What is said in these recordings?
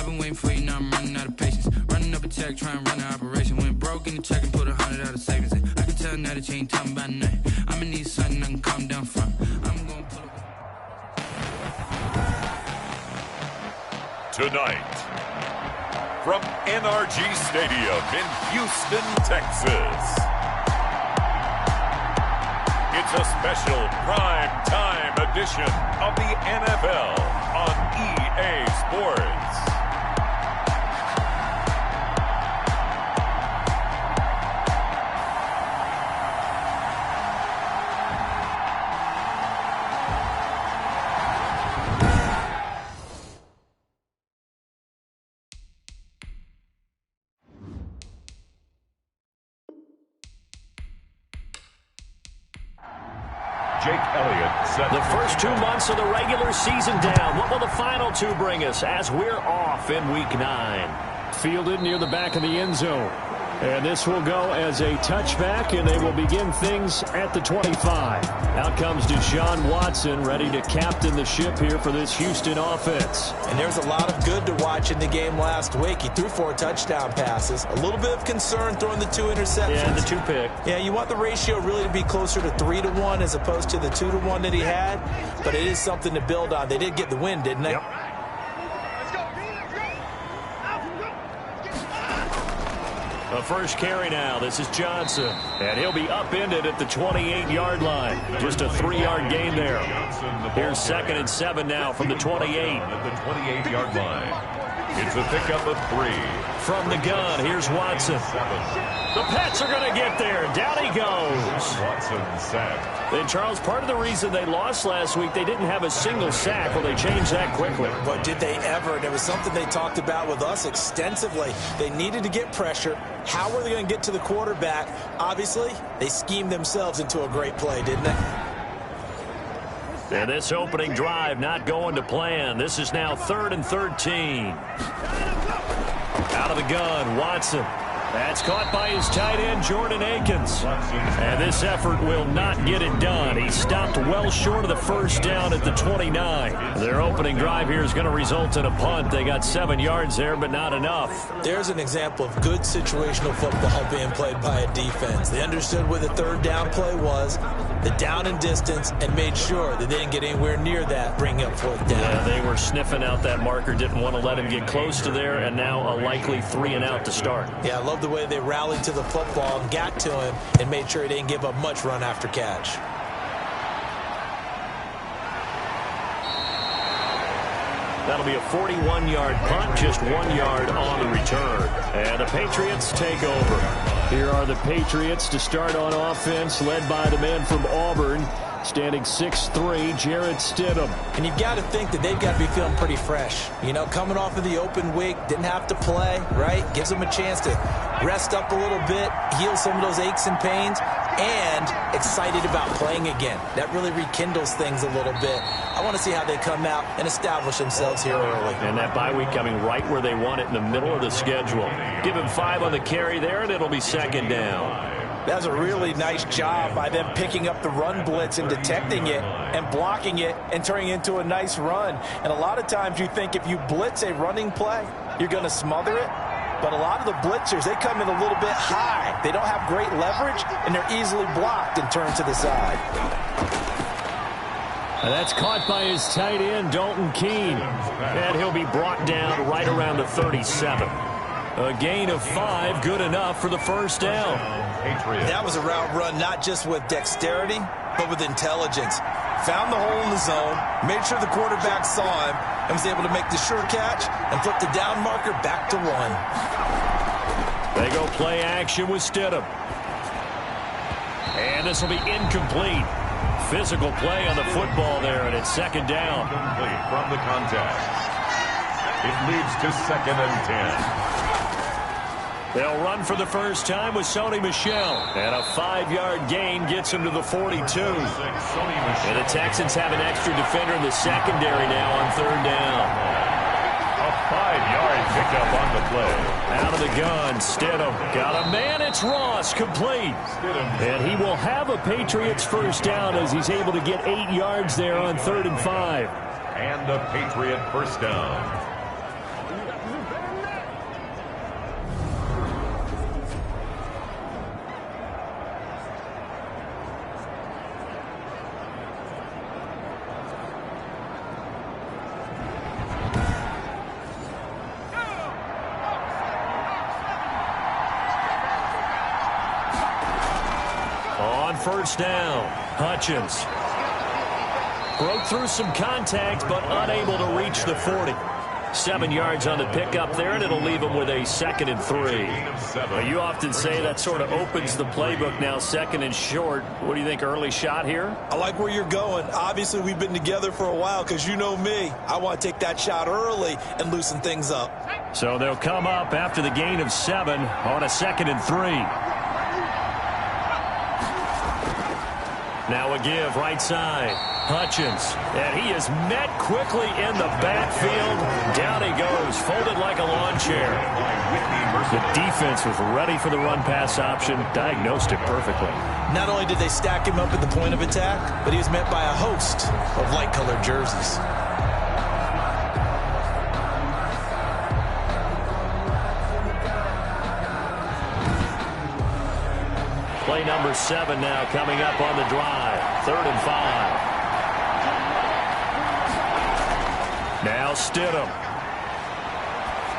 been waiting for you, now I'm running out of patience. Running up a check, trying to run an operation. Went broke in the check and put 100 out of savings in. I can tell now that you ain't talking about nothing. I'ma need something I can calm down from. I'm gonna pull up. Tonight, from NRG Stadium in Houston, Texas, it's a special prime time edition of the NFL on EA Sports. The first 2 months of the regular season down. What will the final 2 bring us as we're off in Week 9? Fielded near the back of the end zone. And this will go as a touchback, and they will begin things at the 25. Out comes Deshaun Watson, ready to captain the ship here for this Houston offense. And there's a lot of good to watch in the game last week. He threw 4 touchdown passes. A little bit of concern throwing the 2 interceptions. Yeah, the 2 pick. Yeah, you want the ratio really to be closer to 3-1 as opposed to the 2-1 that he had. But it is something to build on. They did get the win, didn't they? Yep. A first carry now. This is Johnson. And he'll be upended at the 28-yard line. Just a 3-yard gain there. Here's 2nd and 7 now from the 28. At the 28-yard line. It's a pickup of 3. From the gun, here's Watson. The Pats are going to get there. Down he goes. Watson sacked. And, Charles, part of the reason they lost last week, they didn't have a single sack. Well, they changed that quickly. But did they ever? And it was something they talked about with us extensively. They needed to get pressure. How were they going to get to the quarterback? Obviously, they schemed themselves into a great play, didn't they? And this opening drive not going to plan. This is now 3rd and 13. Out of the gun, Watson. That's caught by his tight end, Jordan Akins. And this effort will not get it done. He stopped well short of the first down at the 29. Their opening drive here is going to result in a punt. They got 7 yards there, but not enough. There's an example of good situational football being played by a defense. They understood where the 3rd down play was, the down and distance, and made sure that they didn't get anywhere near that, bringing up 4th down. Yeah, they were sniffing out that marker, didn't want to let him get close to there, and now a likely 3 and out to start. Yeah, I love the way they rallied to the football and got to him and made sure he didn't give up much run after catch. That'll be a 41-yard punt, just 1 yard on the return. And the Patriots take over. Here are the Patriots to start on offense, led by the man from Auburn, standing 6'3", Jarrett Stidham. And you've got to think that they've got to be feeling pretty fresh. You know, coming off of the open week, didn't have to play, right? Gives them a chance to rest up a little bit, heal some of those aches and pains, and excited about playing again. That really rekindles things a little bit. I want to see how they come out and establish themselves here early. And that bye week coming right where they want it, in the middle of the schedule. Give him 5 on the carry there, and it'll be 2nd down. That's a really nice job by them picking up the run blitz and detecting it and blocking it and turning it into a nice run. And a lot of times you think if you blitz a running play, you're going to smother it. But a lot of the blitzers, they come in a little bit high. They don't have great leverage, and they're easily blocked and turned to the side. And that's caught by his tight end, Dalton Keene. And he'll be brought down right around the 37. A gain of 5, good enough for the first down. That was a route run not just with dexterity, but with intelligence. Found the hole in the zone, made sure the quarterback saw him, and was able to make the sure catch and flip the down marker back to 1. They go play action with Stidham. And this will be incomplete. Physical play on the football there, and it's 2nd down. Incomplete from the contact. It leads to 2nd and 10. They'll run for the first time with Sony Michel. And a 5-yard gain gets him to the 42. And the Texans have an extra defender in the secondary now on 3rd down. A 5-yard pickup on the play. Out of the gun, Stidham. Got a man, it's Ross, complete. And he will have a Patriots first down as he's able to get 8 yards there on 3rd and 5. And a Patriot first down. first down. Hutchins broke through some contact, but unable to reach the 40. 7 yards on the pickup there, and it'll leave him with a 2nd and 3. Well, you often say that sort of opens the playbook now, 2nd and short. What do you think, early shot here? I like where you're going. Obviously, we've been together for a while because you know me. I want to take that shot early and loosen things up. So they'll come up after the gain of 7 on a 2nd and 3. Now a give right side. Hutchins, and he is met quickly in the backfield. Down he goes, folded like a lawn chair. The defense was ready for the run-pass option, diagnosed it perfectly. Not only did they stack him up at the point of attack, but he was met by a host of light-colored jerseys. Play number 7 now coming up on the drive. 3rd and 5. Now Stidham.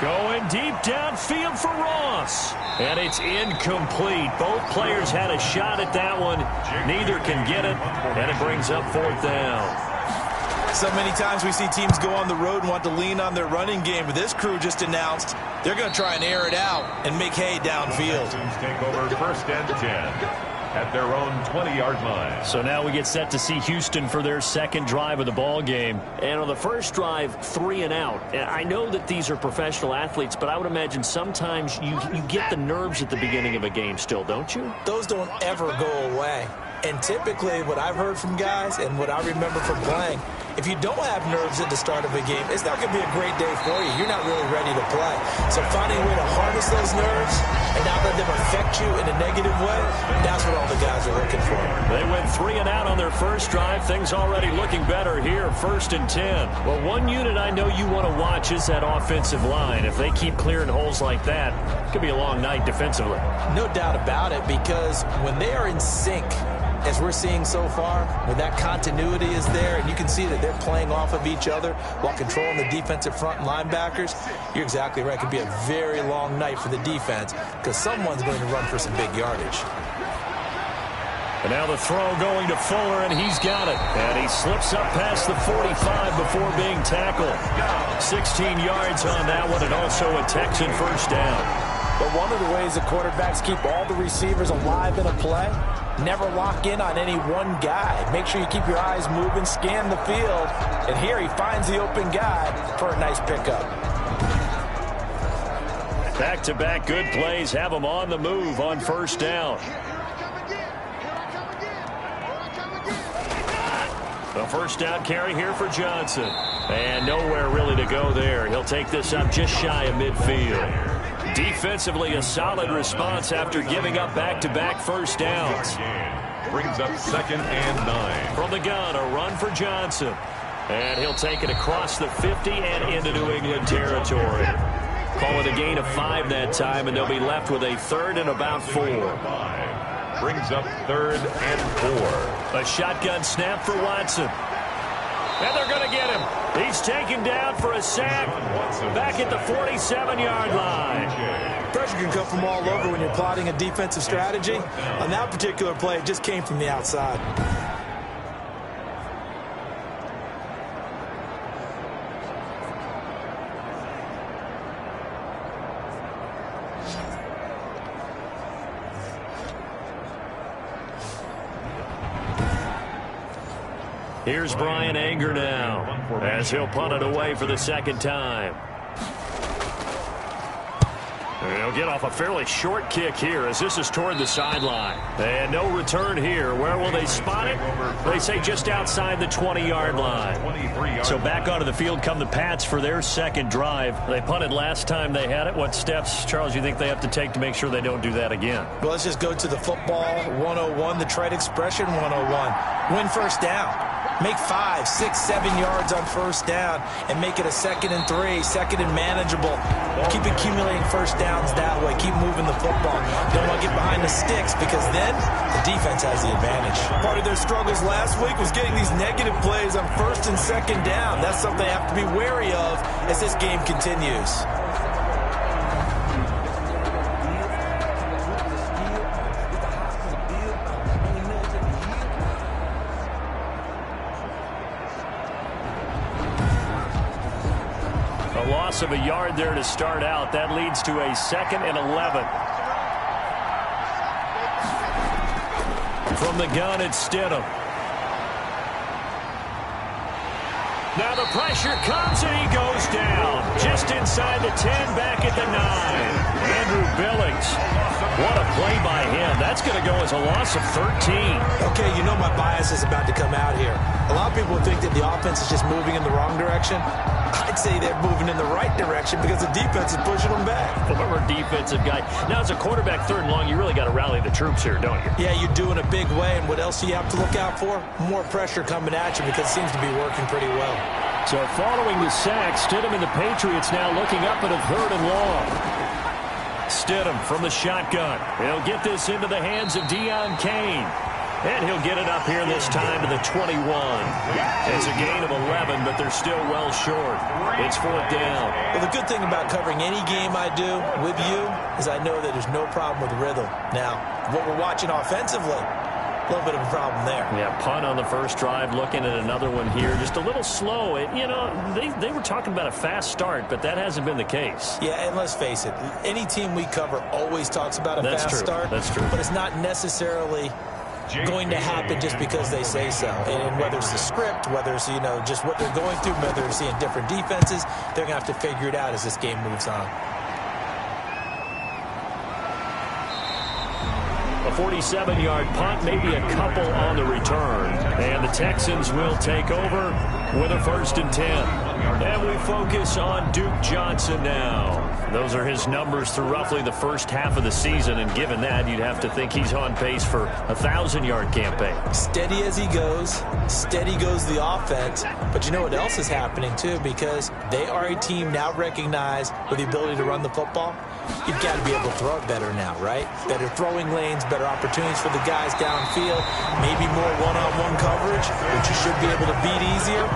Going deep downfield for Ross. And it's incomplete. Both players had a shot at that one. Neither can get it. And it brings up 4th down. So many times we see teams go on the road and want to lean on their running game. But this crew just announced they're going to try and air it out and make hay downfield. Take over 1st and 10. At their own 20-yard line. So now we get set to see Houston for their 2nd drive of the ball game. And on the first drive, 3 and out. And I know that these are professional athletes, but I would imagine sometimes you get the nerves at the beginning of a game still, don't you? Those don't ever go away. And typically what I've heard from guys and what I remember from playing, if you don't have nerves at the start of a game, it's not going to be a great day for you. You're not really ready to play. So finding a way to harness those nerves and not let them affect you in a negative way, that's what all the guys are looking for. They went 3 and out on their first drive. Things already looking better here, 1st and 10. Well, one unit I know you want to watch is that offensive line. If they keep clearing holes like that, it could be a long night defensively. No doubt about it, because when they are in sync, as we're seeing so far, when that continuity is there and you can see that they're playing off of each other while controlling the defensive front and linebackers, you're exactly right. It could be a very long night for the defense because someone's going to run for some big yardage. And now the throw going to Fuller, and he's got it. And he slips up past the 45 before being tackled. 16 yards on that one, and also a Texan first down. But one of the ways the quarterbacks keep all the receivers alive in a play, never lock in on any one guy. Make sure you keep your eyes moving, scan the field. And here he finds the open guy for a nice pickup. Back-to-back good plays have him on the move on first down. The first down carry here for Johnson. And nowhere really to go there. He'll take this up just shy of midfield. Defensively, a solid response after giving up back-to-back first downs. Brings up 2nd and 9. From the gun, a run for Johnson. And he'll take it across the 50 and into New England territory. Call it a gain of 5 that time, and they'll be left with a 3rd and about 4. Brings up 3rd and 4. A shotgun snap for Watson. And they're going to get him. He's taken down for a sack back at the 47-yard line. Pressure can come from all over when you're plotting a defensive strategy. On that particular play, it just came from the outside. Here's Brian Anger now as he'll punt it away for the 2nd time. He'll get off a fairly short kick here as this is toward the sideline. And no return here. Where will they spot it? They say just outside the 20-yard line. So back onto the field come the Pats for their 2nd drive. They punted last time they had it. What steps, Charles, you think they have to take to make sure they don't do that again? Well, let's just go to the football 101, the trade expression 101. Win first down. Make 5, 6, 7 yards on first down and make it a 2nd and 3, 2nd and manageable. Keep accumulating first downs that way. Keep moving the football. Don't want to get behind the sticks because then the defense has the advantage. Part of their struggles last week was getting these negative plays on 1st and 2nd down. That's something they have to be wary of as this game continues. loss of a yard there to start out. That leads to a 2nd and 11. From the gun, it's Stidham. Now the pressure comes, and he goes down. Just inside the 10, back at the 9. Andrew Billings. What a play by him. That's going to go as a loss of 13. Okay, you know my bias is about to come out here. A lot of people think that the offense is just moving in the wrong direction. I'd say they're moving in the right direction because the defense is pushing them back. Former defensive guy. Now, as a quarterback, 3rd and long, you really got to rally the troops here, don't you? Yeah, you do in a big way. And what else do you have to look out for? More pressure coming at you because it seems to be working pretty well. So following the sack, Stidham and the Patriots now looking up at a 3rd and long. Stidham from the shotgun. He'll get this into the hands of Deion Kane. And he'll get it up here this time to the 21. It's a gain of 11, but they're still well short. It's 4th down. Well, the good thing about covering any game I do with you is I know that there's no problem with rhythm. Now, what we're watching offensively, a little bit of a problem there. Yeah, punt on the first drive, looking at another one here. Just a little slow. You know, they were talking about a fast start, but that hasn't been the case. Yeah, and let's face it, any team we cover always talks about a fast start. That's true. But it's not necessarily going to happen just because they say so. And whether it's the script, whether it's, you know, just what they're going through, whether they're seeing different defenses, they're going to have to figure it out as this game moves on. A 47-yard punt, maybe a couple on the return. And the Texans will take over with a 1st and 10. And we focus on Duke Johnson now. Those are his numbers through roughly the first half of the season. And given that, you'd have to think he's on pace for a 1,000-yard campaign. Steady as he goes. Steady goes the offense. But you know what else is happening, too? Because they are a team now recognized with the ability to run the football. You've got to be able to throw it better now, right? Better throwing lanes, better opportunities for the guys downfield, maybe more one-on-one coverage, which you should be able to beat easier.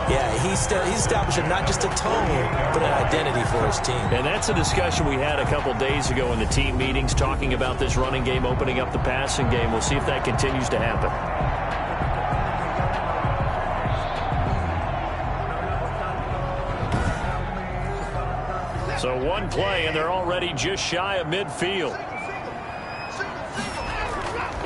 Yeah, he's establishing not just a tone, but an identity for his team. And that's a discussion we had a couple days ago in the team meetings, talking about this running game, opening up the passing game. We'll see if that continues to happen. So one play, and they're already just shy of midfield.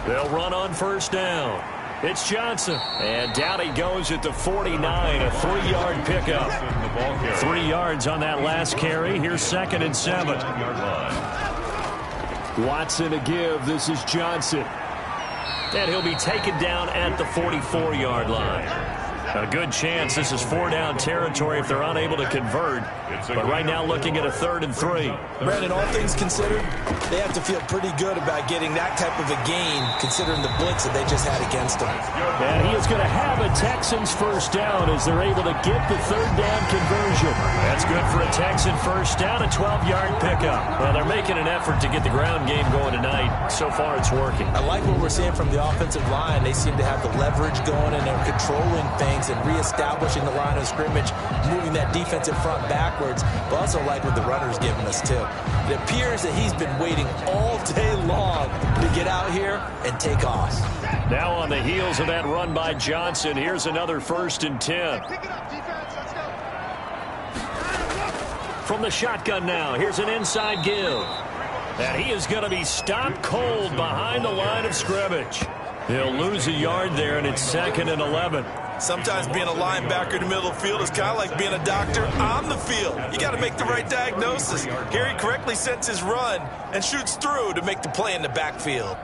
They'll run on 1st down. It's Johnson. And down he goes at the 49, a 3-yard pickup. 3 yards on that last carry. Here's 2nd and 7. Watson to give. This is Johnson. And he'll be taken down at the 44-yard line. A good chance this is 4-down territory if they're unable to convert. But right now looking at a 3rd and 3. Brandon, all things considered, they have to feel pretty good about getting that type of a gain considering the blitz that they just had against them. And he is going to have a Texans 1st down as they're able to get the 3rd down conversion. That's good for a Texan 1st down, a 12-yard pickup. Well, they're making an effort to get the ground game going tonight. So far it's working. I like what we're seeing from the offensive line. They seem to have the leverage going and they're controlling things and reestablishing the line of scrimmage, moving that defensive front backwards, but also like what the runner's giving us too. It appears that he's been waiting all day long to get out here and take off. Now on the heels of that run by Johnson, here's another 1st and 10. From the shotgun now, here's an inside give. And he is going to be stopped cold behind the line of scrimmage. He'll lose a yard there, and it's 2nd and 11. Sometimes being a linebacker in the middle of the field is kind of like being a doctor on the field. You got to make the right diagnosis. Here he correctly sets his run and shoots through to make the play in the backfield.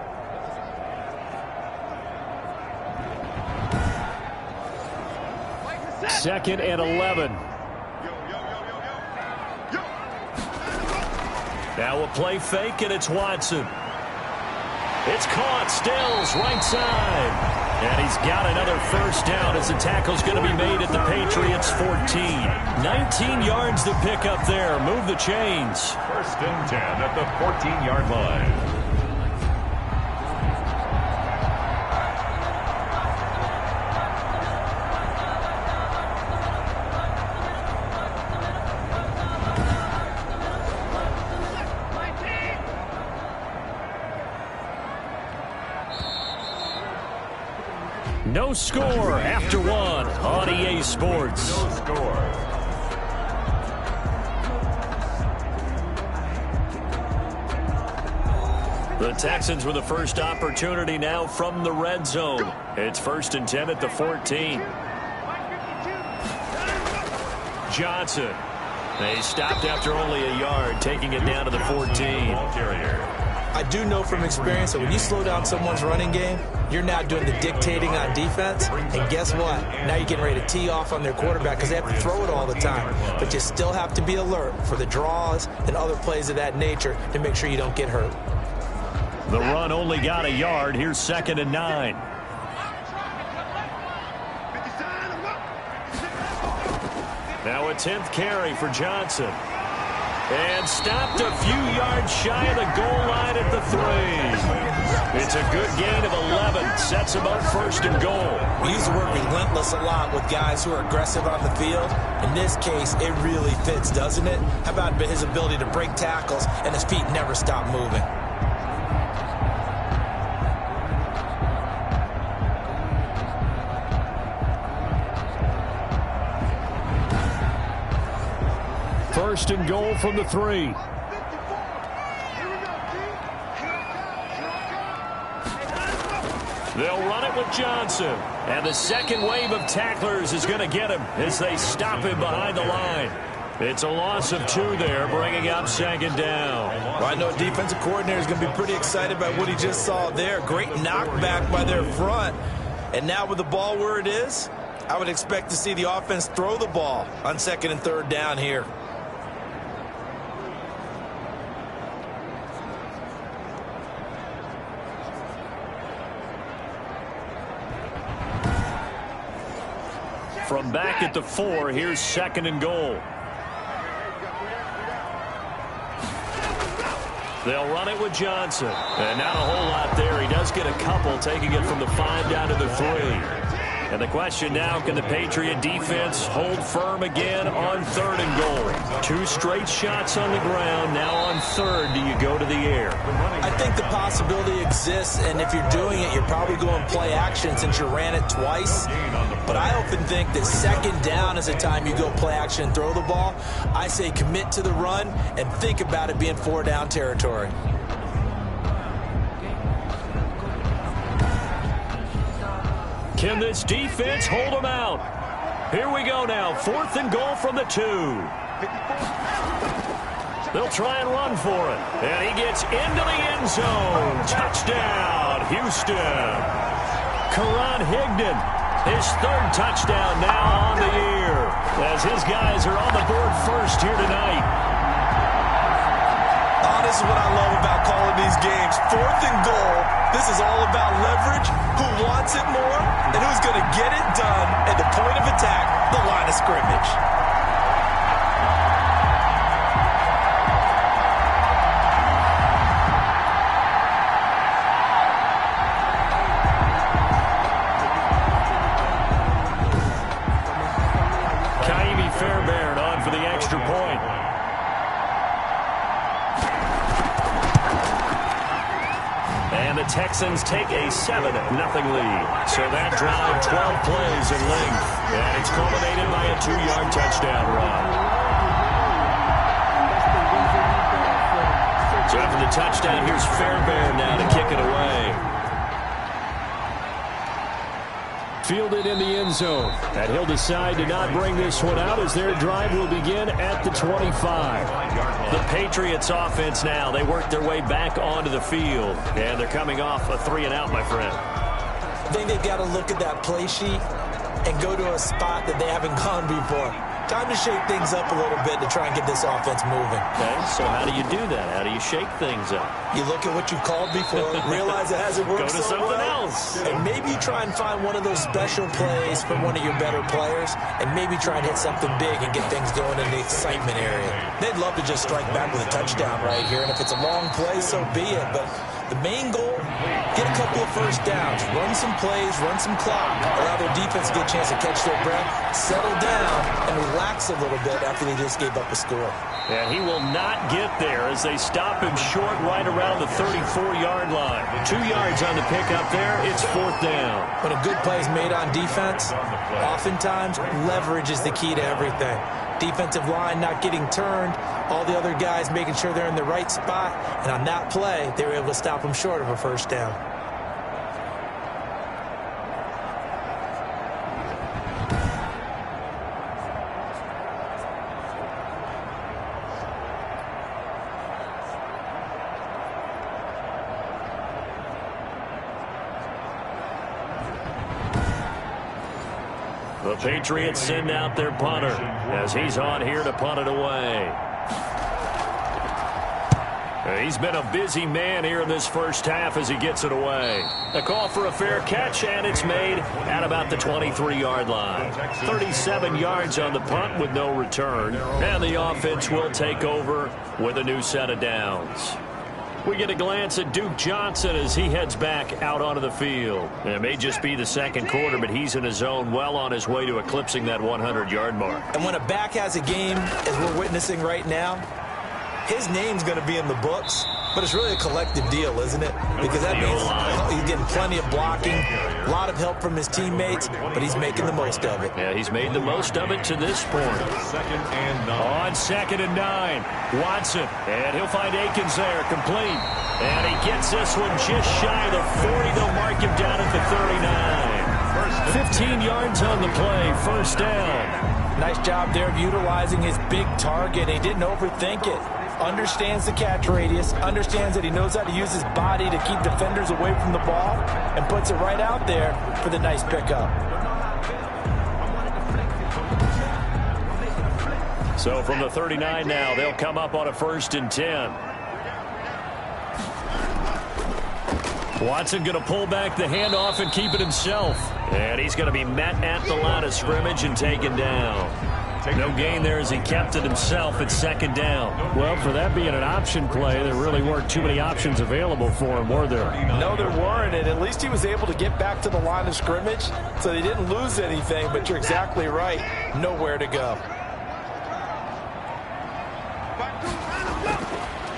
Second and 11. Now a play fake, and it's Watson. It's caught. Stills right side. And he's got another 1st down as the tackle's going to be made at the Patriots 14. 19 yards to pick up there. Move the chains. 1st and 10 at the 14-yard line. No score after one on EA Sports. No score. The Texans with the first opportunity now from the red zone. It's 1st and 10 at the 14. Johnson. They stopped after only a yard, taking it down to the 14. I do know from experience that when you slow down someone's running game, you're now doing the dictating on defense. And guess what? Now you're getting ready to tee off on their quarterback because they have to throw it all the time. But you still have to be alert for the draws and other plays of that nature to make sure you don't get hurt. The run only got a yard. Here's 2nd and 9. Now a 10th carry for Johnson. And stopped a few yards shy of the goal line at the 3. It's a good gain of 11. Sets him up 1st and goal. We use the word relentless a lot with guys who are aggressive on the field. In this case, it really fits, doesn't it? How about his ability to break tackles and his feet never stop moving? First and goal from the 3. They'll run it with Johnson. And the second wave of tacklers is going to get him as they stop him behind the line. It's a loss of 2 there, bringing up 2nd down. Well, I know a defensive coordinator is going to be pretty excited by what he just saw there. Great knockback by their front. And now with the ball where it is, I would expect to see the offense throw the ball on 2nd and 3rd down here. From back at the 4, here's 2nd and goal. They'll run it with Johnson. And not a whole lot there. He does get a couple, taking it from the 5 down to the 3. And the question now, can the Patriot defense hold firm again on 3rd and goal? 2 straight shots on the ground. Now on 3rd, do you go to the air? I think the possibility exists, and if you're doing it, you're probably going play action since you ran it twice. But I often think that 2nd down is the time you go play action and throw the ball. I say commit to the run and think about it being 4 down territory. Can this defense hold them out? Here we go now. 4th and goal from the 2. They'll try and run for it. And he gets into the end zone. Touchdown, Houston. Karan Higdon, his 3rd touchdown now on the year, as his guys are on the board first here tonight. Oh, this is what I love about calling these games. 4th and goal. This is all about leverage, who wants it more, and who's going to get it done at the point of attack, the line of scrimmage. Fairbairn on for the extra point. And the Texans take a 7-0 lead. So that drive, 12 plays in length. And it's culminated by a 2-yard touchdown run. So after the touchdown, here's Fairbairn now to kick it away. Fielded in the end zone. And he'll decide to not bring this one out as their drive will begin at the 25. The Patriots offense now. They work their way back onto the field. And they're coming off a 3-and-out, my friend. I think they've got to look at that play sheet and go to a spot that they haven't gone before. Time to shake things up a little bit to try and get this offense moving. Okay, so how do you do that? How do you shake things up? You look at what you've called before, realize it hasn't worked Go to so something well, else. and maybe try and find one of those special plays from one of your better players, and maybe try and hit something big and get things going in the excitement area. They'd love to just strike back with a touchdown right here, and if it's a long play, so be it. But the main goal, get a couple of first downs, run some plays, run some clock, allow their defense to get a chance to catch their breath, settle down, and relax a little bit after they just gave up a score. And he will not get there as they stop him short right around the 34-yard line. 2 yards on the pickup there. It's 4th down. When a good play is made on defense, oftentimes leverage is the key to everything. Defensive line not getting turned, all the other guys making sure they're in the right spot. And on that play, they were able to stop him short of a first down. The Patriots send out their punter as he's on here to punt it away. He's been a busy man here in this first half as he gets it away. A call for a fair catch, and it's made at about the 23-yard line. 37 yards on the punt with no return, and the offense will take over with a new set of downs. We get a glance at Duke Johnson as he heads back out onto the field. It may just be the second quarter, but he's in his zone, well on his way to eclipsing that 100-yard mark. And when a back has a game, as we're witnessing right now, his name's going to be in the books, but it's really a collective deal, isn't it? Because that means he's getting plenty of blocking, a lot of help from his teammates, but he's making the most of it. Yeah, he's made the most of it to this point. On 2nd and 9, Watson, and he'll find Akins there, complete. And he gets this one just shy of the 40. They'll mark him down at the 39. 15 yards on the play, first down. Nice job there of utilizing his big target. He didn't overthink it. Understands the catch radius, understands that he knows how to use his body to keep defenders away from the ball, and puts it right out there for the nice pickup. So from the 39 now, they'll come up on a 1st and 10. Watson going to pull back the handoff and keep it himself. And he's going to be met at the line of scrimmage and taken down. No gain there as he kept it himself at 2nd down. Well, for that being an option play, there really weren't too many options available for him, were there? No, there weren't, and at least he was able to get back to the line of scrimmage, so they didn't lose anything, but you're exactly right. Nowhere to go.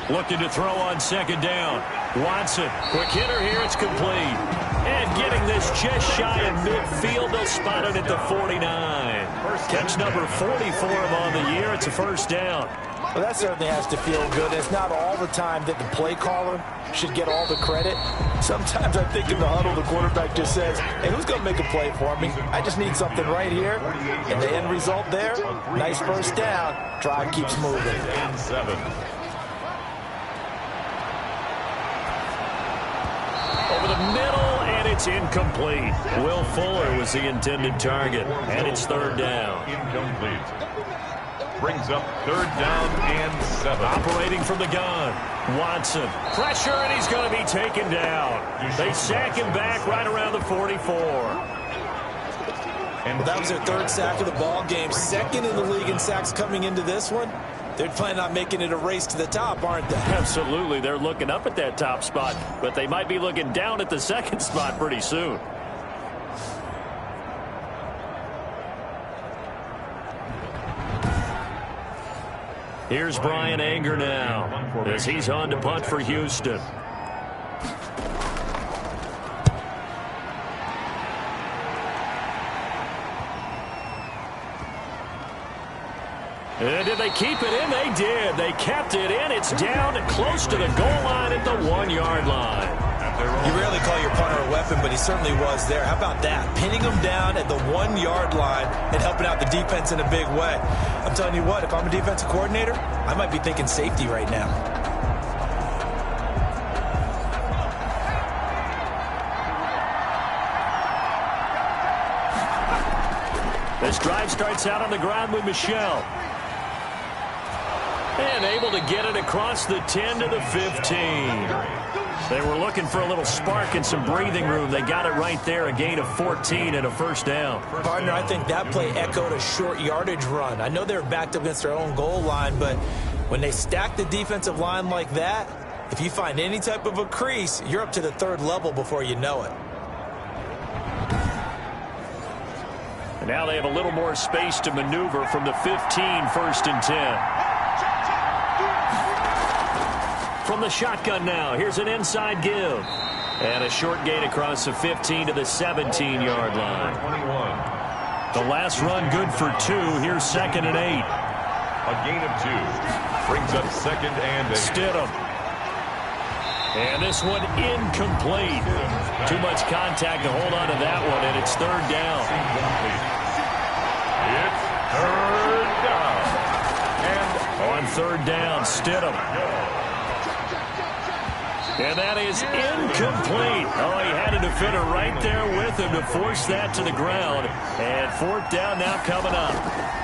Looking to throw on 2nd down. Watson, quick hitter here, it's complete. And getting this just shy of midfield, they'll spot it at the 49. Catch number 40 for him on the year. It's a first down. Well, that certainly has to feel good. It's not all the time that the play caller should get all the credit. Sometimes I think in the huddle, the quarterback just says, hey, who's going to make a play for me? I just need something right here. And the end result there, nice first down. Drive keeps moving. 7. Over the middle, and it's incomplete. Will Fuller was the intended target, and it's 3rd down. Incomplete. Brings up 3rd down and 7. Operating from the gun. Watson. Pressure, and he's going to be taken down. They sack him back right around the 44. Well, that was their 3rd sack of the ball game. 2nd in the league in sacks coming into this one. They're planning on making it a race to the top, aren't they? Absolutely. They're looking up at that top spot, but they might be looking down at the 2nd spot pretty soon. Here's Brian Anger now as he's on to punt for Houston. And did they keep it in? They did. They kept it in. It's down close to the goal line at the 1-yard line. You rarely call your punter a weapon, but he certainly was there. How about that? Pinning him down at the 1-yard line and helping out the defense in a big way. I'm telling you what, if I'm a defensive coordinator, I might be thinking safety right now. This drive starts out on the ground with Michel. And able to get it across the 10 to the 15. They were looking for a little spark and some breathing room. They got it right there, a gain of 14 and a first down. Partner, I think that play echoed a short yardage run. I know they were backed up against their own goal line, but when they stack the defensive line like that, if you find any type of a crease, you're up to the 3rd level before you know it. And now they have a little more space to maneuver from the 15, 1st and 10. From the shotgun now, here's an inside give. And a short gain across the 15 to the 17-yard line. 21. The last run good for 2. Here's 2nd and 8. A gain of 2. Brings up 2nd and 8. Stidham. And this one incomplete. Too much contact to hold on to that one, and it's 3rd down. It's 3rd down. And on 3rd down, Stidham. And that is incomplete. Oh, he had a defender right there with him to force that to the ground. And 4th down now coming up.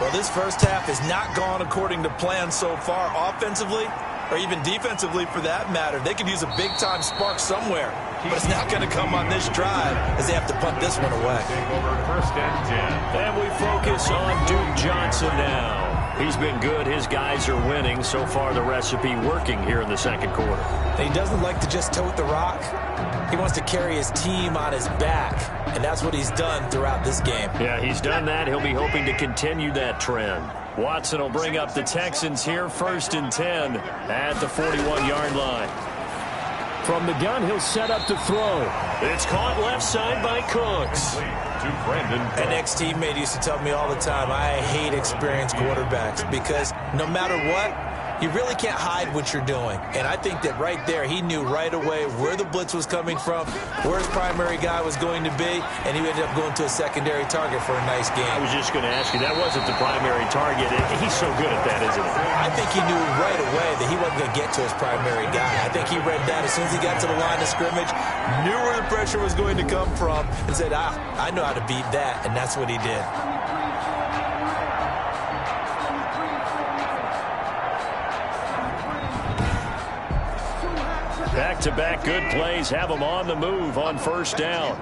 Well, this first half has not gone according to plan so far offensively, or even defensively for that matter. They could use a big-time spark somewhere, but it's not going to come on this drive as they have to punt this one away. over 1st and 10. And we focus on Duke Johnson now. He's been good. His guys are winning. So far, the recipe working here in the 2nd quarter. And he doesn't like to just tote the rock. He wants to carry his team on his back, and that's what he's done throughout this game. Yeah, he's done that. He'll be hoping to continue that trend. Watson will bring up the Texans here, 1st and 10 at the 41-yard line. From the gun, he'll set up to throw. It's caught left side by Cooks. To Brandon. An ex-teammate used to tell me all the time, I hate experienced quarterbacks because no matter what, you really can't hide what you're doing. And I think that right there, he knew right away where the blitz was coming from, where his primary guy was going to be, and he ended up going to a secondary target for a nice game. I was just going to ask you, that wasn't the primary target. He's so good at that, isn't he? I think he knew right away that he wasn't going to get to his primary guy. I think he read that as soon as he got to the line of scrimmage, knew where the pressure was going to come from, and said, I know how to beat that, and that's what he did. Back-to-back good plays have him on the move on 1st down.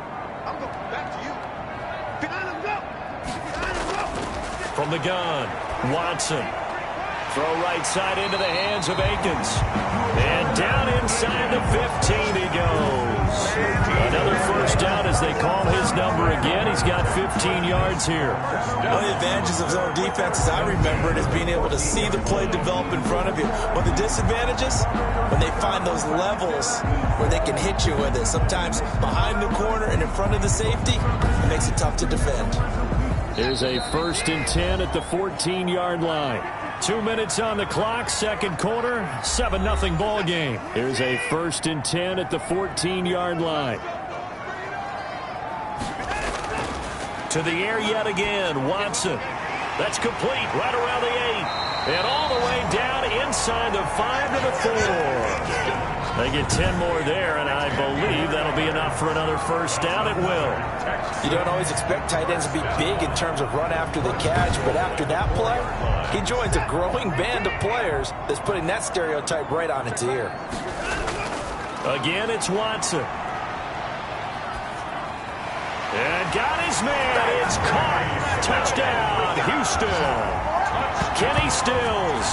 From the gun, Watson. Throw right side into the hands of Akins. And down inside the 15 he goes. Another 1st down as they call his number again. He's got 15 yards here. One of the advantages of zone defense, as I remember it, is being able to see the play develop in front of you. One of the disadvantages, when they find those levels where they can hit you with it, sometimes behind the corner and in front of the safety, it makes it tough to defend. Here's a 1st and 10 at the 14-yard line. 2 minutes on the clock, 2nd quarter, 7-0 ball game. Here's a 1st and 10 at the 14-yard line. To the air yet again, Watson. That's complete, right around the 8. And all the way down inside the 5 to the 4. They get 10 more there, and I believe that'll be enough for another 1st down. It will. You don't always expect tight ends to be big in terms of run after the catch, but after that play, he joins a growing band of players that's putting that stereotype right on its ear. Again, it's Watson. And got his man. It's caught. Touchdown, Houston. Kenny Stills,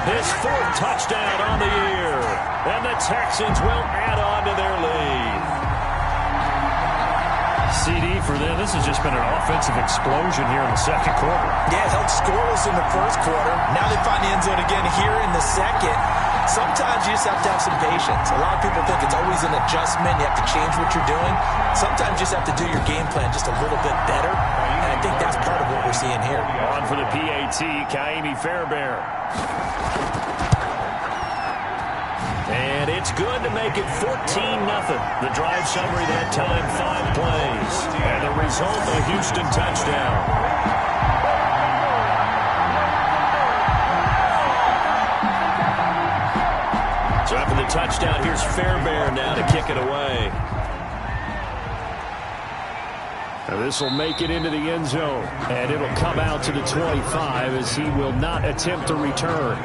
his 4th touchdown on the year. And the Texans will add on to their lead. CD for them. This has just been an offensive explosion here in the 2nd quarter. Yeah, it held scoreless in the 1st quarter. Now they find the end zone again here in the 2nd. Sometimes you just have to have some patience. A lot of people think it's always an adjustment. You have to change what you're doing. Sometimes you just have to do your game plan just a little bit better. And I think that's part of what we're seeing here. On for the PAT, Kaimi Fairbairn. And it's good to make it 14-0. The drive summary that time, 5 plays. And the result, a Houston touchdown. So after the touchdown, here's Fairbairn now to kick it away. This will make it into the end zone, and it'll come out to the 25 as he will not attempt to return.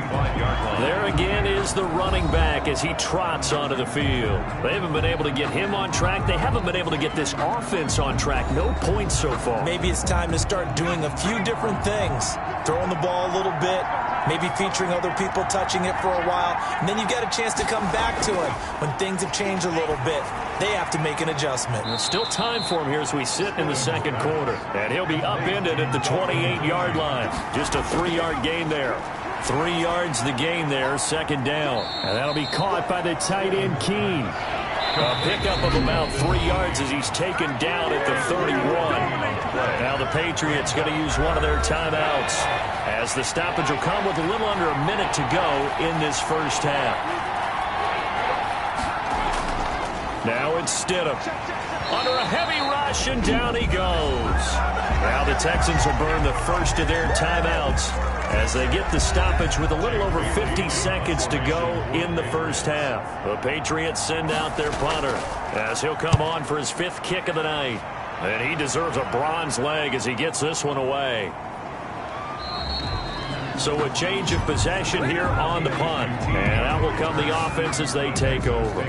There again is the running back as he trots onto the field. They haven't been able to get him on track. They haven't been able to get this offense on track. No points so far. Maybe it's time to start doing a few different things. Throwing the ball a little bit, maybe featuring other people touching it for a while, and then you get a chance to come back to it when things have changed a little bit. They have to make an adjustment. There's still time for him here as we sit in the 2nd quarter. And he'll be upended at the 28-yard line. Just a 3-yard gain there. 3 yards the gain there, 2nd down. And that'll be caught by the tight end, Keene. A pickup of about 3 yards as he's taken down at the 31. Now the Patriots going to use one of their timeouts as as the stoppage will come with a little under a minute to go in this first half. Now it's Stidham. Under a heavy rush, and down he goes. Now the Texans will burn the first of their timeouts as they get the stoppage with a little over 50 seconds to go in the first half. The Patriots send out their punter as he'll come on for his 5th kick of the night. And he deserves a bronze leg as he gets this one away. So a change of possession here on the punt. And out will come the offense as they take over.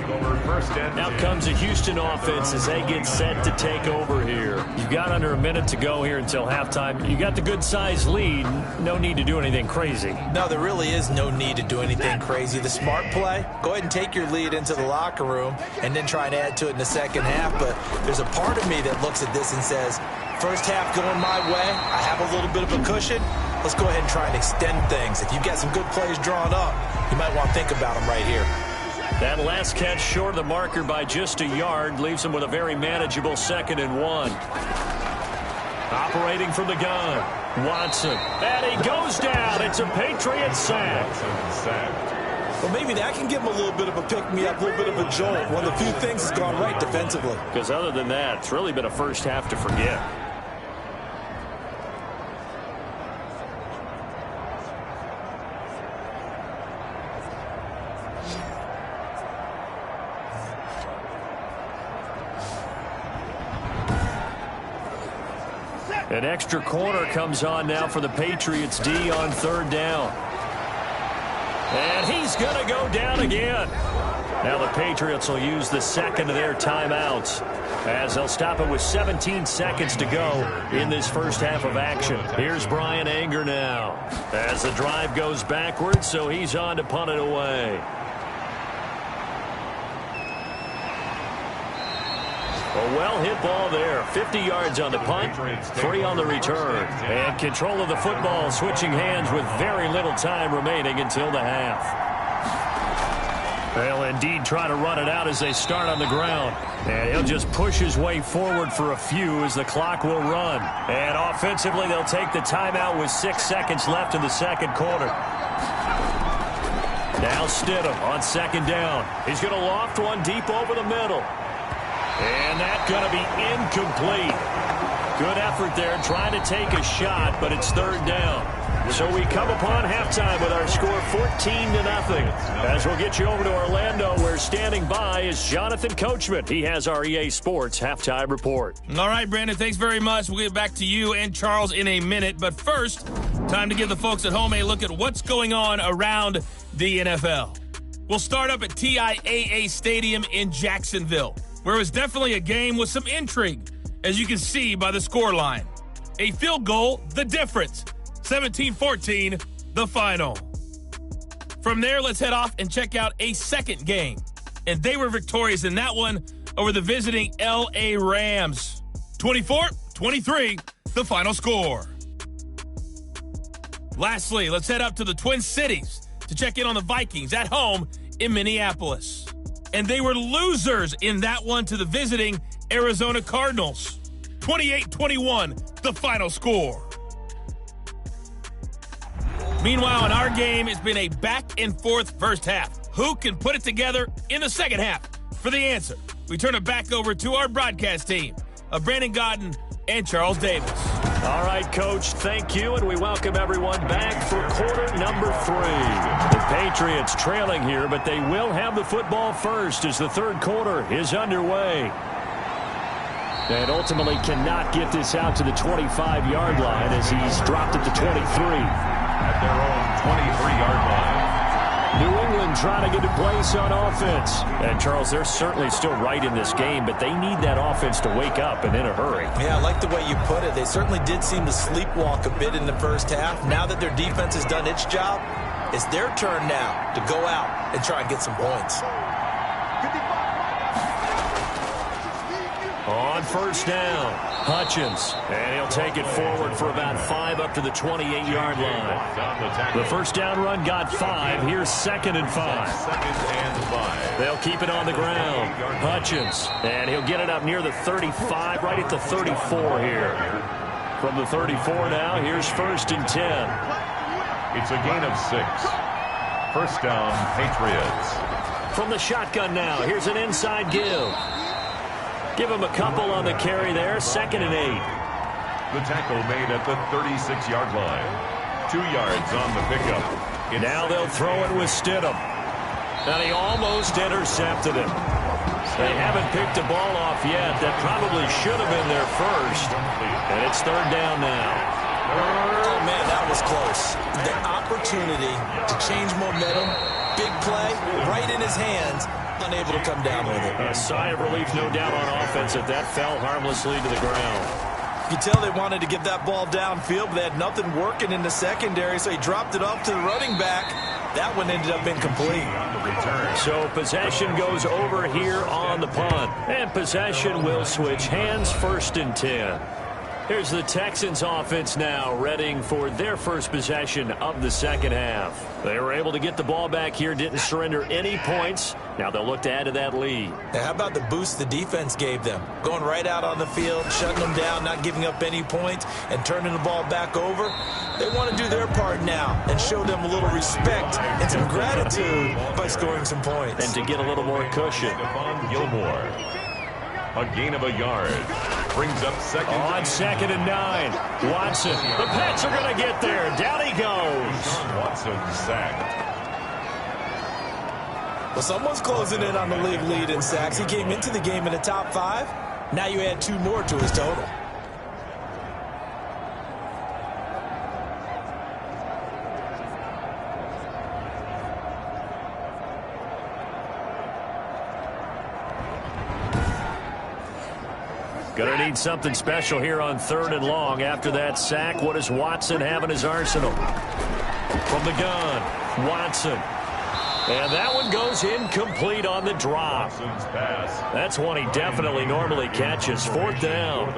Out comes the Houston offense as they get set to take over here. You've got under a minute to go here until halftime. You got the good-sized lead. No need to do anything crazy. No, there really is no need to do anything crazy. The smart play, go ahead and take your lead into the locker room and then try and add to it in the second half. But there's a part of me that looks at this and says, first half going my way, I have a little bit of a cushion. Let's go ahead and try and extend things. If you've got some good plays drawn up, you might want to think about them right here. That last catch short of the marker by just a yard leaves him with a very manageable 2nd and 1. Operating from the gun, Watson. And he goes down. It's a Patriot sack. Well, maybe that can give him a little bit of a pick-me-up, a little bit of a jolt. One of the few things that's gone right defensively. Because other than that, it's really been a first half to forget. An extra corner comes on now for the Patriots D on 3rd down. And he's going to go down again. Now the Patriots will use the 2nd of their timeouts as they'll stop it with 17 seconds to go in this first half of action. Here's Brian Anger now as the drive goes backwards, so he's on to punt it away. A well-hit ball there. 50 yards on the punt, 3 on the return. And control of the football switching hands with very little time remaining until the half. They'll indeed try to run it out as they start on the ground. And he'll just push his way forward for a few as the clock will run. And offensively, they'll take the timeout with 6 seconds left in the second quarter. Now Stidham on 2nd down. He's going to loft one deep over the middle. And that's going to be incomplete. Good effort there trying to take a shot, but it's 3rd down. So we come upon halftime with our score 14-0. As we'll get you over to Orlando, where standing by is Jonathan Coachman. He has our EA Sports halftime report. All right, Brandon, thanks very much. We'll get back to you and Charles in a minute. But first, time to give the folks at home a look at what's going on around the NFL. We'll start up at TIAA Stadium in Jacksonville, where it was definitely a game with some intrigue, as you can see by the scoreline. A field goal, the difference. 17-14, the final. From there, let's head off and check out a second game. And they were victorious in that one over the visiting L.A. Rams. 24-23, the final score. Lastly, let's head up to the Twin Cities to check in on the Vikings at home in Minneapolis. And they were losers in that one to the visiting Arizona Cardinals. 28-21, the final score. Meanwhile, in our game, it's been a back-and-forth first half. Who can put it together in the second half? For the answer, we turn it back over to our broadcast team of Brandon Godden and Charles Davis. All right, Coach, thank you, and we welcome everyone back for quarter number 3. The Patriots trailing here, but they will have the football first as the third quarter is underway. And ultimately cannot get this out to the 25-yard line as he's dropped it to 23. At their own 23-yard line. New England trying to get a place on offense. And, Charles, they're certainly still right in this game, but they need that offense to wake up and in a hurry. Yeah, I like the way you put it. They certainly did seem to sleepwalk a bit in the first half. Now that their defense has done its job, it's their turn now to go out and try and get some points. On first down, Hutchins, and he'll take it forward for about 5 up to the 28-yard line. The first down run got 5. Here's 2nd and 5. They'll keep it on the ground. Hutchins, and he'll get it up near the 35, right at the 34 here. From the 34 now, here's 1st and 10. It's a gain of 6. First down, Patriots. From the shotgun now, here's an inside give. Give him a couple on the carry there, 2nd and 8. The tackle made at the 36-yard line. 2 yards on the pickup. Now they'll throw it with Stidham. And he almost intercepted him. They haven't picked the ball off yet. That probably should have been their first. And it's 3rd down now. Oh, man, that was close. The opportunity to change momentum, big play, right in his hands, unable to come down with it. A sigh of relief, no doubt, on offense if that fell harmlessly to the ground. You can tell they wanted to get that ball downfield, but they had nothing working in the secondary, so he dropped it off to the running back. That one ended up incomplete. So possession goes over here on the punt. And possession will switch hands, 1st and 10. Here's the Texans offense now, readying for their first possession of the second half. They were able to get the ball back here, didn't surrender any points. Now they'll look to add to that lead. Now, how about the boost the defense gave them? Going right out on the field, shutting them down, not giving up any points, and turning the ball back over. They want to do their part now and show them a little respect and some gratitude by scoring some points. And to get a little more cushion. Gilmore. A gain of a yard. Brings up 2nd. On 2nd and 9. Watson. The Pats are going to get there. Down he goes. Watson sacked. Well, someone's closing in on the league lead in sacks. He came into the game in the top 5. Now you add 2 more to his total. Going to need something special here on 3rd and long. After that sack, what does Watson have in his arsenal? From the gun, Watson. And that one goes incomplete on the drop. That's one he definitely normally catches. 4th down.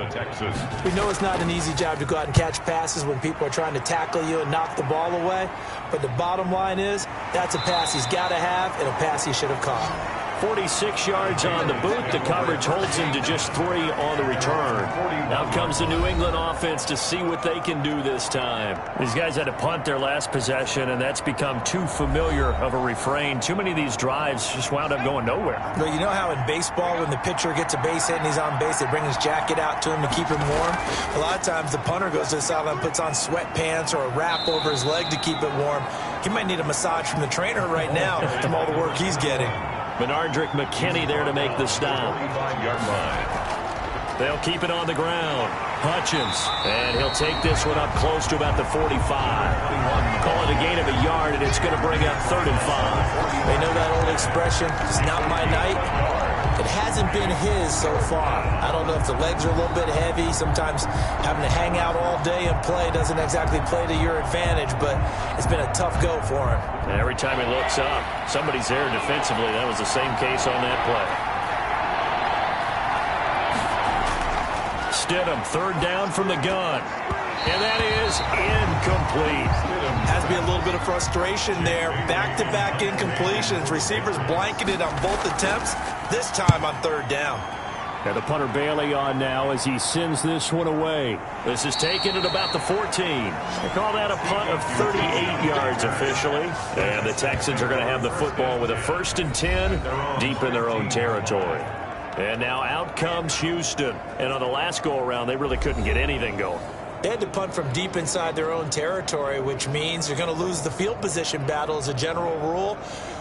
We know it's not an easy job to go out and catch passes when people are trying to tackle you and knock the ball away. But the bottom line is, that's a pass he's got to have and a pass he should have caught. 46 yards on the boot. The coverage holds him to just 3 on the return. Now comes the New England offense to see what they can do this time. These guys had to punt their last possession, and that's become too familiar of a refrain. Too many of these drives just wound up going nowhere. Well, you know how in baseball when the pitcher gets a base hit and he's on base, they bring his jacket out to him to keep him warm? A lot of times the punter goes to the sideline, puts on sweatpants or a wrap over his leg to keep it warm. He might need a massage from the trainer right now from all the work he's getting. Bernardrick McKinney there to make the stop. They'll keep it on the ground. Hutchins, and he'll take this one up close to about the 45. Call it a gain of a yard, and it's going to bring up 3rd and 5. They know that old expression, it's not my night. It hasn't been his so far. I don't know if the legs are a little bit heavy. Sometimes having to hang out all day and play doesn't exactly play to your advantage, but it's been a tough go for him. And every time he looks up, somebody's there defensively. That was the same case on that play. Stidham, 3rd down from the gun. And that is incomplete. Has to be a little bit of frustration there. Back-to-back incompletions. Receivers blanketed on both attempts, this time on 3rd down. And the punter Bailey on now as he sends this one away. This is taken at about the 14. They call that a punt of 38 yards officially. And the Texans are going to have the football with a 1st and 10 deep in their own territory. And now out comes Houston. And on the last go-around, they really couldn't get anything going. They had to punt from deep inside their own territory, which means you're going to lose the field position battle as a general rule.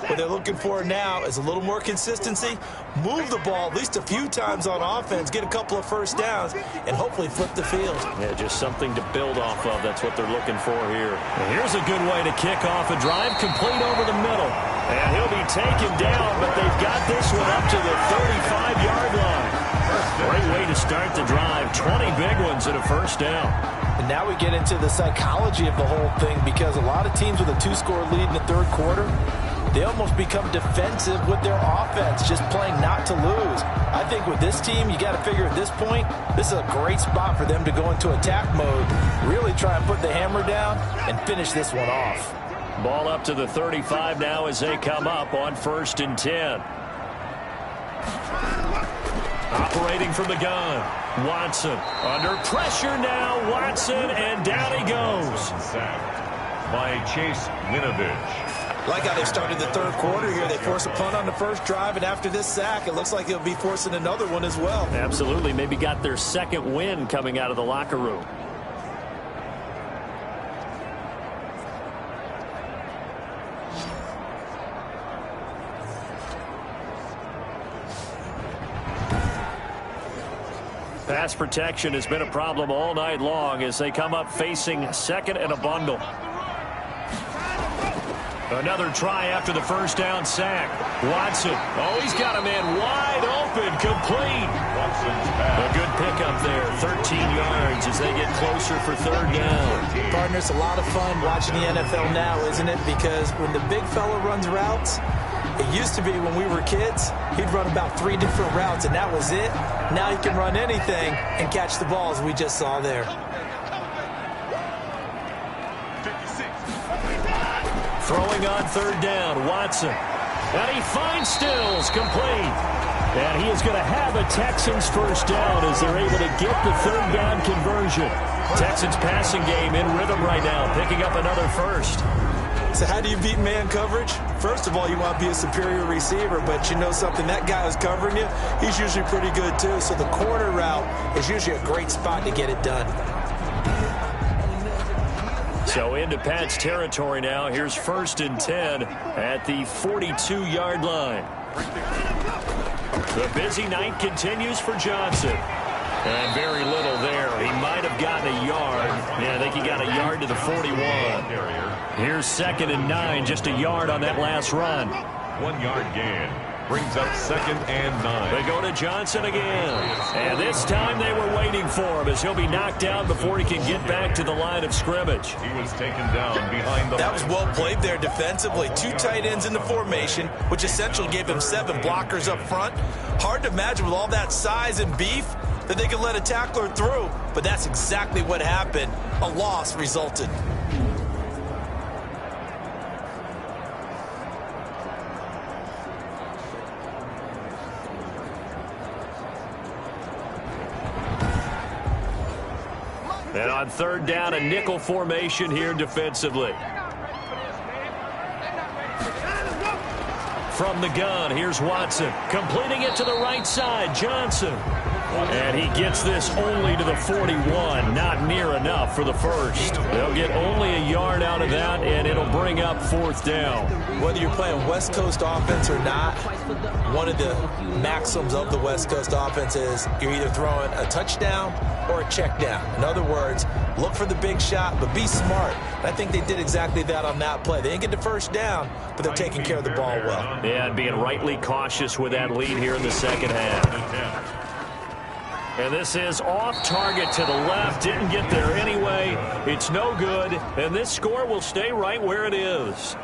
What they're looking for now is a little more consistency, move the ball at least a few times on offense, get a couple of first downs, and hopefully flip the field. Yeah, just something to build off of. That's what they're looking for here. And here's a good way to kick off a drive, complete over the middle. And he'll be taken down, but they've got this one up to the 35-yard line. Great way to start the drive. 20 big ones and a first down. And now we get into the psychology of the whole thing, because a lot of teams with a 2-score lead in the 3rd quarter, they almost become defensive with their offense, just playing not to lose. I think with this team, you got to figure at this point, this is a great spot for them to go into attack mode, really try and put the hammer down and finish this one off. Ball up to the 35 now as they come up on 1st and 10. Operating from the gun, Watson. Under pressure now, Watson, and down he goes. by Chase Winovich. Like how they started the third quarter here. They force a punt on the first drive, and after this sack, it looks like they'll be forcing another one as well. Absolutely. Maybe got their second win coming out of the locker room. Pass protection has been a problem all night long as they come up facing second and a bundle. Another try after the first down sack. Watson. Oh, he's got a man wide open. Complete. A good pickup there. 13 yards as they get closer for third down. Partner, it's a lot of fun watching the NFL now, isn't it? Because when the big fella runs routes, it used to be when we were kids, he'd run about 3 different routes, and that was it. Now he can run anything and catch the ball, as we just saw there. Throwing on third down, Watson. And he finds Stills, complete. And he is going to have a Texans first down as they're able to get the third down conversion. Texans passing game in rhythm right now, picking up another first. So how do you beat man coverage? First of all, you want to be a superior receiver, but you know something, that guy who's covering you, he's usually pretty good too. So the corner route is usually a great spot to get it done. So into Pat's territory now. Here's 1st and 10 at the 42-yard line. The busy night continues for Johnson. And very little there. He might have gotten a yard. Yeah, I think he got a yard to the 41. Here's 2nd and 9, just a yard on that last run. 1 yard gain. Brings up 2nd and 9. They go to Johnson again. And this time they were waiting for him as he'll be knocked down before he can get back to the line of scrimmage. He was taken down behind the line. That was well played there defensively. 2 tight ends in the formation, which essentially gave him 7 blockers up front. Hard to imagine with all that size and beef that they could let a tackler through. But that's exactly what happened. A loss resulted. And on third down, a nickel formation here defensively. From the gun, here's Watson. Completing it to the right side, Johnson. And he gets this only to the 41. Not near enough for the first. They'll get only a yard out of that, and it'll bring up 4th down. Whether you're playing West Coast offense or not, one of the maxims of the West Coast offense is you're either throwing a touchdown or a check down. In other words, look for the big shot, but be smart. And I think they did exactly that on that play. They didn't get the first down, but they're taking care of the ball well. Yeah, and being rightly cautious with that lead here in the second half. And this is off target to the left. Didn't get there anyway. It's no good. And this score will stay right where it is.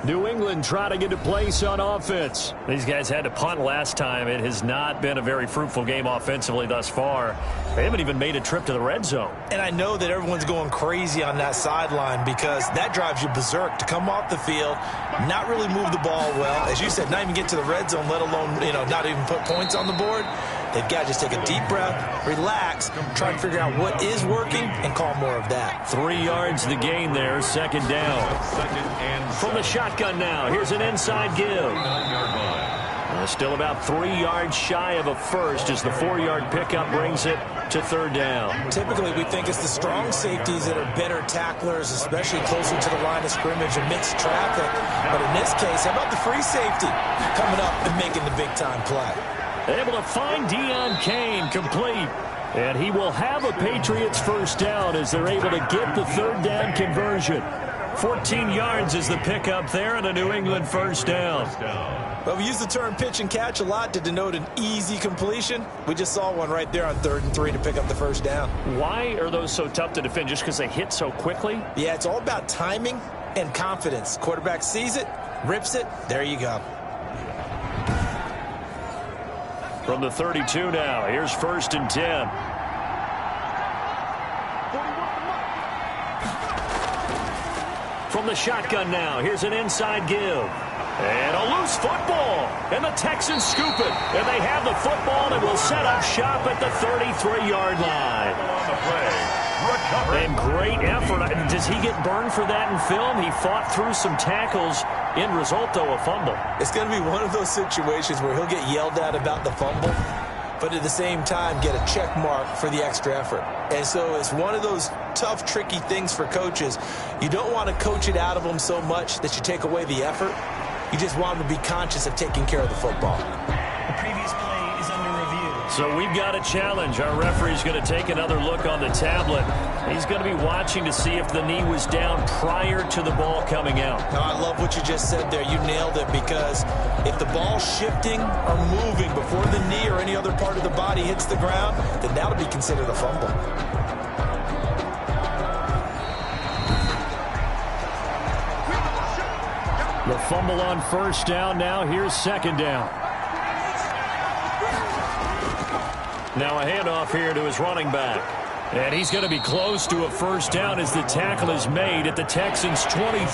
New England trying to get a place on offense. These guys had to punt last time. It has not been a very fruitful game offensively thus far. They haven't even made a trip to the red zone. And I know that everyone's going crazy on that sideline because that drives you berserk to come off the field, not really move the ball well. As you said, not even get to the red zone, let alone, not even put points on the board. They've got to just take a deep breath, relax, try to figure out what is working, and call more of that. 3 yards the gain there, 2nd down. From the shotgun now, here's an inside give. Still about 3 yards shy of a first as the 4-yard pickup brings it to 3rd down. Typically, we think it's the strong safeties that are better tacklers, especially closer to the line of scrimmage amidst traffic. But in this case, how about the free safety coming up and making the big-time play? Able to find Deion Kane, complete. And he will have a Patriots first down as they're able to get the 3rd down conversion. 14 yards is the pickup there and a New England first down. Well, we use the term pitch and catch a lot to denote an easy completion. We just saw one right there on 3rd and 3 to pick up the first down. Why are those so tough to defend? Just because they hit so quickly? Yeah, it's all about timing and confidence. Quarterback sees it, rips it, there you go. From the 32 now, here's 1st and 10. From the shotgun now, here's an inside give. And a loose football. And the Texans scoop it. And they have the football and will set up shop at the 33-yard line. On the play. And great effort. Does he get burned for that in film? He fought through some tackles. End result, though, a fumble. It's going to be one of those situations where he'll get yelled at about the fumble, but at the same time get a check mark for the extra effort. And so it's one of those tough, tricky things for coaches. You don't want to coach it out of them so much that you take away the effort. You just want them to be conscious of taking care of the football. The previous play is under review. So we've got a challenge. Our referee's going to take another look on the tablet. He's going to be watching to see if the knee was down prior to the ball coming out. Now, I love what you just said there. You nailed it, because if the ball's shifting or moving before the knee or any other part of the body hits the ground, then that'll be considered a fumble. The fumble on first down. Now here's second down. Now a handoff here to his running back. And he's going to be close to a first down as the tackle is made at the Texans' 23.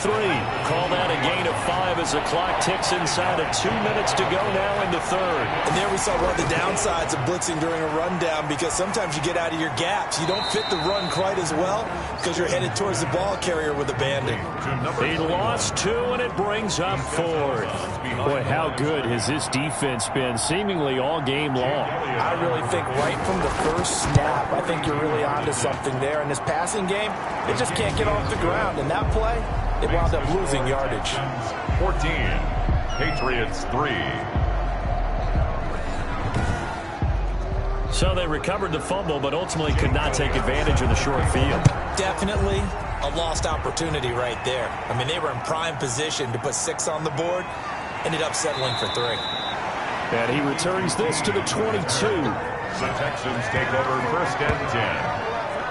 Call that a gain of 5 as the clock ticks inside of 2 minutes to go now in the third. And there we saw one of the downsides of blitzing during a rundown, because sometimes you get out of your gaps. You don't fit the run quite as well because you're headed towards the ball carrier with abandon. He lost 2, and it brings up 4th. Boy, how good has this defense been seemingly all game long? I really think right from the first snap, I think you're really onto something there. In this passing game, they just can't get off the ground. In that play, they wound up losing yardage. 14, Patriots 3. So they recovered the fumble, but ultimately could not take advantage of the short field. Definitely a lost opportunity right there. I mean, they were in prime position to put 6 on the board, ended up settling for 3. And he returns this to the 22. The Texans take over first and 10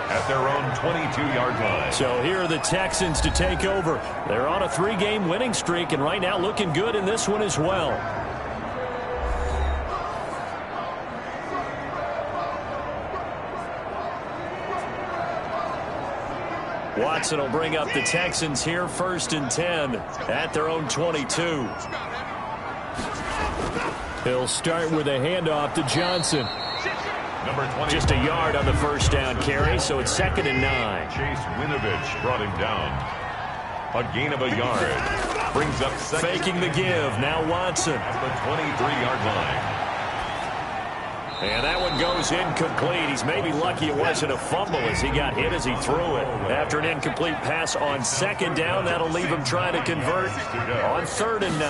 at their own 22-yard line. So here are the Texans to take over. They're on a 3-game winning streak, and right now looking good in this one as well. Watson will bring up the Texans here first and 10 at their own 22. He'll start with a handoff to Johnson. Number 20. Just a yard on the first down carry, so it's 2nd and 9. Chase Winovich brought him down. A gain of a yard. Brings up second. Faking the give. Now Watson. At the 23-yard line. And that one goes incomplete. He's maybe lucky it wasn't a fumble as he got hit as he threw it. After an incomplete pass on 2nd down, that'll leave him trying to convert on 3rd and 9.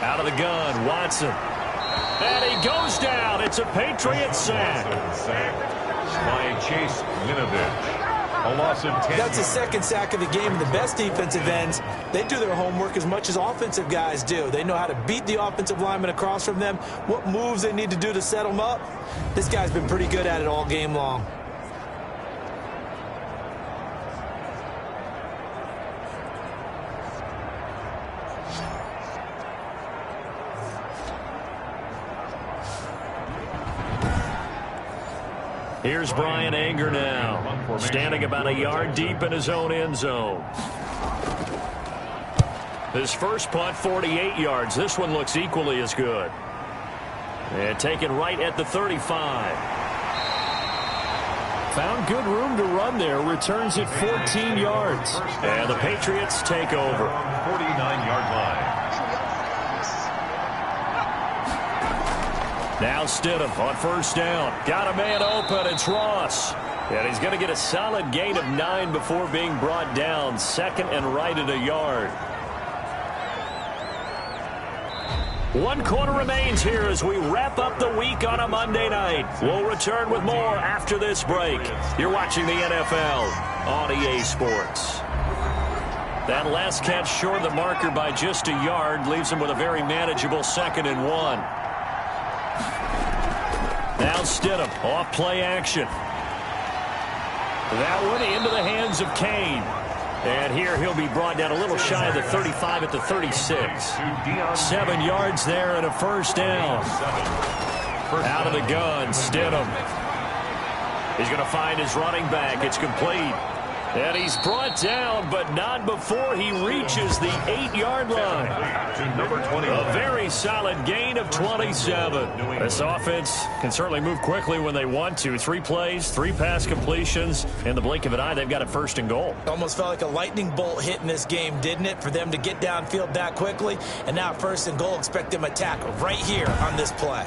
Out of the gun, Watson. And he goes down. It's a Patriot sack. Sack by Chase Winovich. A loss of 10. That's the 2nd sack of the game. And the best defensive ends, they do their homework as much as offensive guys do. They know how to beat the offensive lineman across from them, what moves they need to do to set them up. This guy's been pretty good at it all game long. Here's Brian Anger now, standing about a yard deep in his own end zone. His first punt, 48 yards. This one looks equally as good. And taken right at the 35. Found good room to run there. Returns at 14 yards. And the Patriots take over. 49-yard line. Now Stidham on first down. Got a man open. It's Ross. And he's going to get a solid gain of 9 before being brought down. 2nd and right at a yard. 1 quarter remains here as we wrap up the week on a Monday night. We'll return with more after this break. You're watching the NFL on EA Sports. That last catch short of the marker by just a yard leaves him with a very manageable 2nd and 1. Now Stidham, off play action. That one into the hands of Kane. And here he'll be brought down a little shy of the 35 at the 36. 7 yards there and a first down. Out of the gun, Stidham. He's going to find his running back. It's complete. And he's brought down, but not before he reaches the 8-yard line. A very solid gain of 27. This offense can certainly move quickly when they want to. 3 plays, 3 pass completions. In the blink of an eye, they've got a 1st and goal. Almost felt like a lightning bolt hit in this game, didn't it? For them to get downfield that quickly. And now 1st and goal, expect them to attack right here on this play.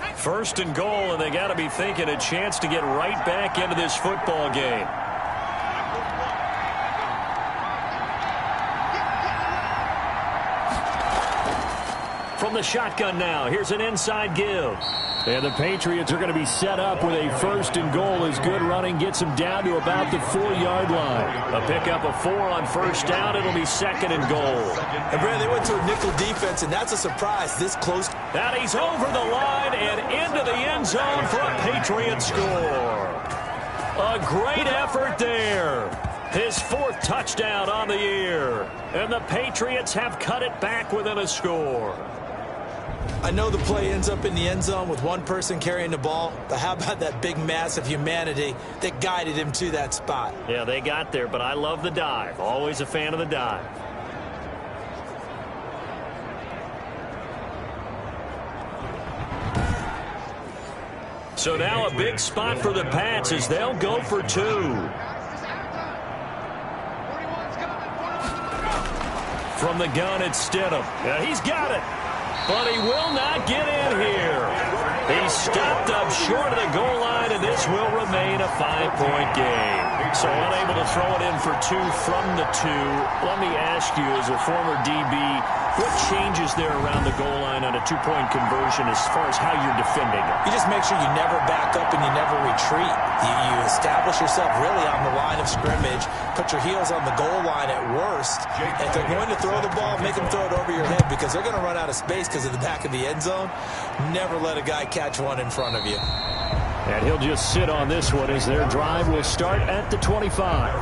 1st and goal, and they got to be thinking a chance to get right back into this football game. From the shotgun now, here's an inside give. And the Patriots are going to be set up with a 1st and goal as good running gets them down to about the 4-yard line. A pickup of 4 on 1st down. It'll be 2nd and goal. And Brad, they went to a nickel defense, and that's a surprise this close. And he's over the line and into the end zone for a Patriot score. A great effort there. His 4th touchdown on the year. And the Patriots have cut it back within a score. I know the play ends up in the end zone with one person carrying the ball, but how about that big mass of humanity that guided him to that spot? Yeah, they got there, but I love the dive. Always a fan of the dive. So now a big spot for the Pats as they'll go for 2. From the gun, it's Stidham. Yeah, he's got it. But he will not get in here. He stopped up short of the goal line, and this will remain a 5-point game. So unable to throw it in for 2 from the 2. Let me ask you, as a former DB, what changes there around the goal line on a 2-point conversion as far as how you're defending it? You just make sure you never back up and you never retreat. You establish yourself really on the line of scrimmage, put your heels on the goal line at worst. And if they're going to throw the ball, make them throw it over your head because they're going to run out of space because of the back of the end zone. Never let a guy catch one in front of you. And he'll just sit on this one as their drive will start at the 25.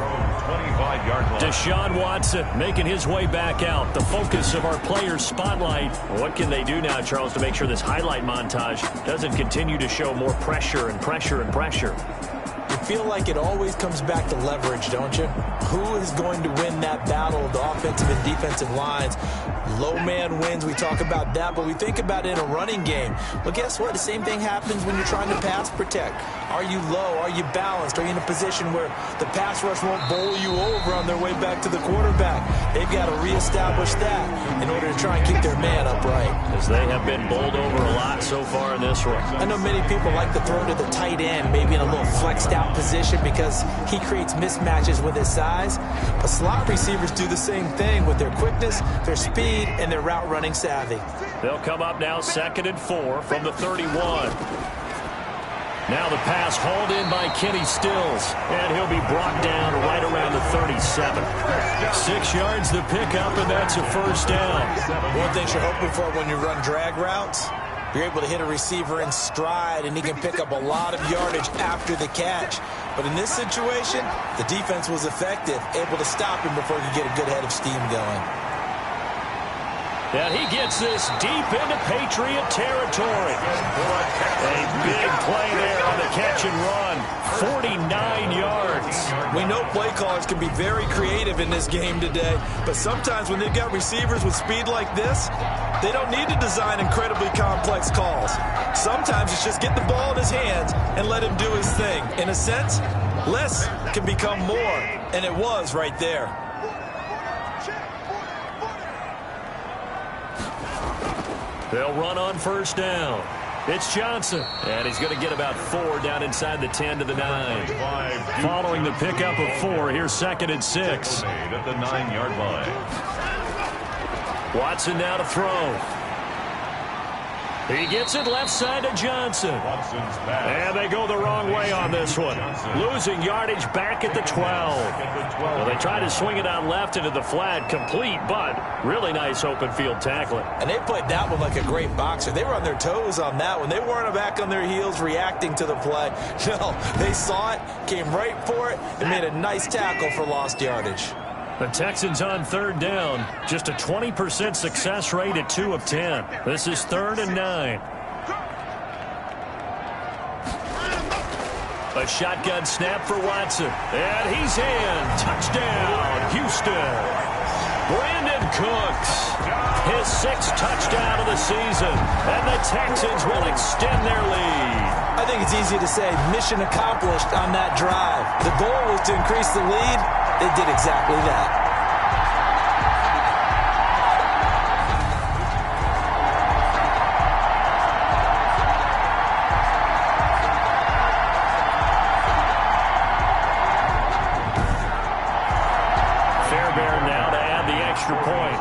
25-yard line. Deshaun Watson making his way back out. The focus of our players' spotlight. What can they do now, Charles, to make sure this highlight montage doesn't continue to show more pressure and pressure and pressure? You feel like it always comes back to leverage, don't you? Who is going to win that battle of the offensive and defensive lines? Low man wins. We talk about that, but we think about it in a running game. Well, guess what? The same thing happens when you're trying to pass protect. Are you low? Are you balanced? Are you in a position where the pass rush won't bowl you over on their way back to the quarterback? They've got to reestablish that in order to try and keep their man upright. As they have been bowled over a lot so far in this one. I know many people like to throw to the tight end, maybe in a little flexed out position because he creates mismatches with his size. But slot receivers do the same thing with their quickness, their speed, and their route running savvy. They'll come up now 2nd and 4 from the 31. Now the pass hauled in by Kenny Stills, and he'll be brought down right around the 37. 6 yards the pickup, and that's a 1st down. One thing you're hoping for when you run drag routes, you're able to hit a receiver in stride, and he can pick up a lot of yardage after the catch. But in this situation, the defense was effective, able to stop him before he could get a good head of steam going. And he gets this deep into Patriot territory. A big play there on the catch and run. 49 yards. We know play callers can be very creative in this game today, but sometimes when they've got receivers with speed like this, they don't need to design incredibly complex calls. Sometimes it's just get the ball in his hands and let him do his thing. In a sense, less can become more, and it was right there. They'll run on 1st down. It's Johnson, and he's going to get about 4 down inside the 10 to the 9. Following the pickup of 4, here's 2nd and 6. At the 9-yard line. Watson now to throw. He gets it left side to Johnson. And they go the wrong way on this one. Losing yardage back at the 12. Well, they try to swing it out left into the flat, complete, but really nice open field tackling. And they played that one like a great boxer. They were on their toes on that one. They weren't back on their heels reacting to the play. No, they saw it, came right for it, and made a nice tackle for lost yardage. The Texans on 3rd down. Just a 20% success rate at 2 of 10. This is 3rd and 9. A shotgun snap for Watson. And he's in. Touchdown, Houston. Brandon Cooks, his 6th touchdown of the season. And the Texans will extend their lead. I think it's easy to say mission accomplished on that drive. The goal was to increase the lead. They did exactly that. Extra point.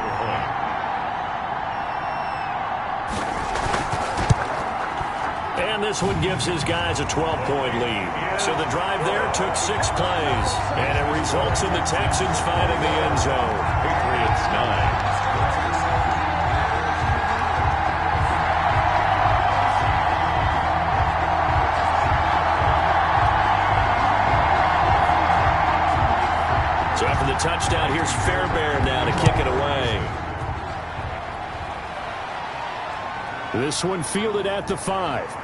And this one gives his guys a 12-point lead. So the drive there took 6 plays. And it results in the Texans finding the end zone. Patriots 9. So after the touchdown, here's Fairbairn now to kick it away. This one fielded at the 5.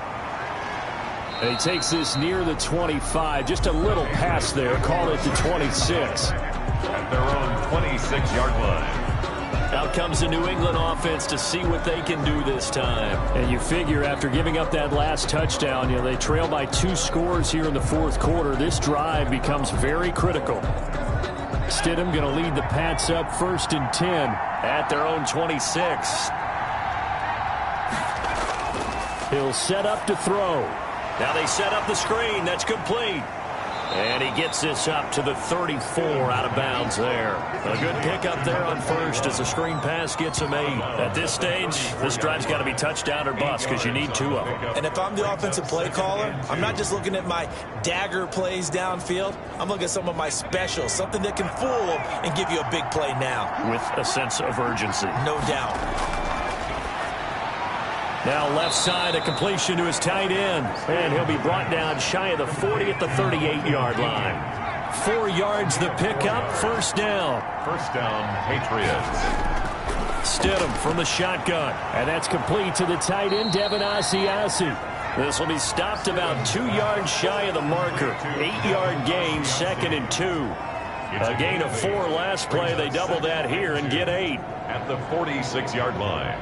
And he takes this near the 25. Just a little pass there. Call it the 26. At their own 26-yard line. Out comes the New England offense to see what they can do this time. And you figure after giving up that last touchdown, they trail by 2 scores here in the 4th quarter. This drive becomes very critical. Stidham going to lead the Pats up 1st and 10 at their own 26. He'll set up to throw. Now they set up the screen. That's complete. And he gets this up to the 34 out of bounds there. A good pickup there on 1st as the screen pass gets him 8. At this stage, this drive's got to be touchdown or bust because you need 2 of them. And if I'm the offensive play caller, I'm not just looking at my dagger plays downfield. I'm looking at some of my specials, something that can fool them and give you a big play now. With a sense of urgency. No doubt. Now left side, a completion to his tight end. And he'll be brought down shy of the 40 at the 38-yard line. 4 yards the pickup, 1st down. 1st down, Patriots. Stidham from the shotgun. And that's complete to the tight end, Devin Asiasi. This will be stopped about 2 yards shy of the marker. 8-yard gain, 2nd and 2. A gain of 4 last play. They double that here and get 8. At the 46-yard line.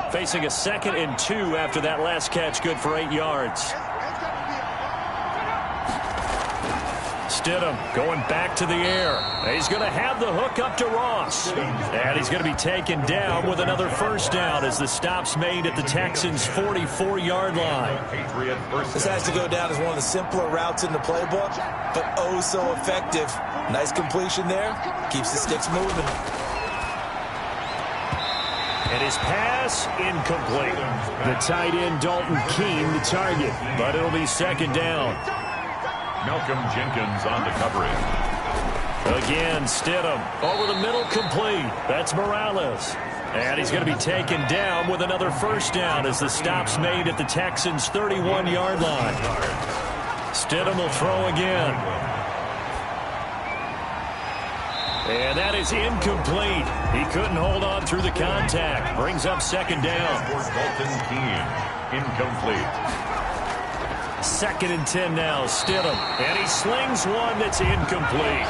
Facing a 2nd and 2 after that last catch, good for 8 yards. Stidham going back to the air. He's going to have the hook up to Ross. And he's going to be taken down with another 1st down as the stop's made at the Texans' 44-yard line. This has to go down as one of the simpler routes in the playbook, but oh so effective. Nice completion there. Keeps the sticks moving. And his pass incomplete. The tight end, Dalton Keene, the target. But it'll be 2nd down. Malcolm Jenkins on the coverage. Again, Stidham over the middle, complete. That's Morales. And he's going to be taken down with another 1st down as the stop's made at the Texans' 31-yard line. Stidham will throw again. And that is incomplete. He couldn't hold on through the contact. Brings up 2nd down. For Dalton Keene, incomplete. 2nd and 10 now, Stidham. And he slings one that's incomplete.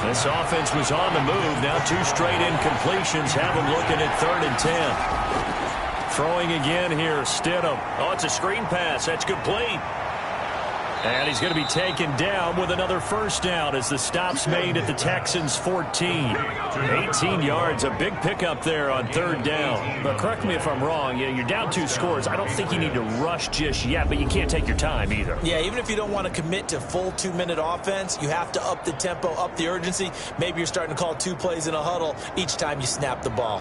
This offense was on the move. Now 2 straight incompletions have him looking at 3rd and 10. Throwing again here, Stidham. Oh, it's a screen pass. That's complete. And he's going to be taken down with another 1st down as the stop's made at the Texans' 14. 18 yards, a big pickup there on 3rd down. But correct me if I'm wrong, you're down 2 scores. I don't think you need to rush just yet, but you can't take your time either. Yeah, even if you don't want to commit to full 2-minute offense, you have to up the tempo, up the urgency. Maybe you're starting to call 2 plays in a huddle each time you snap the ball.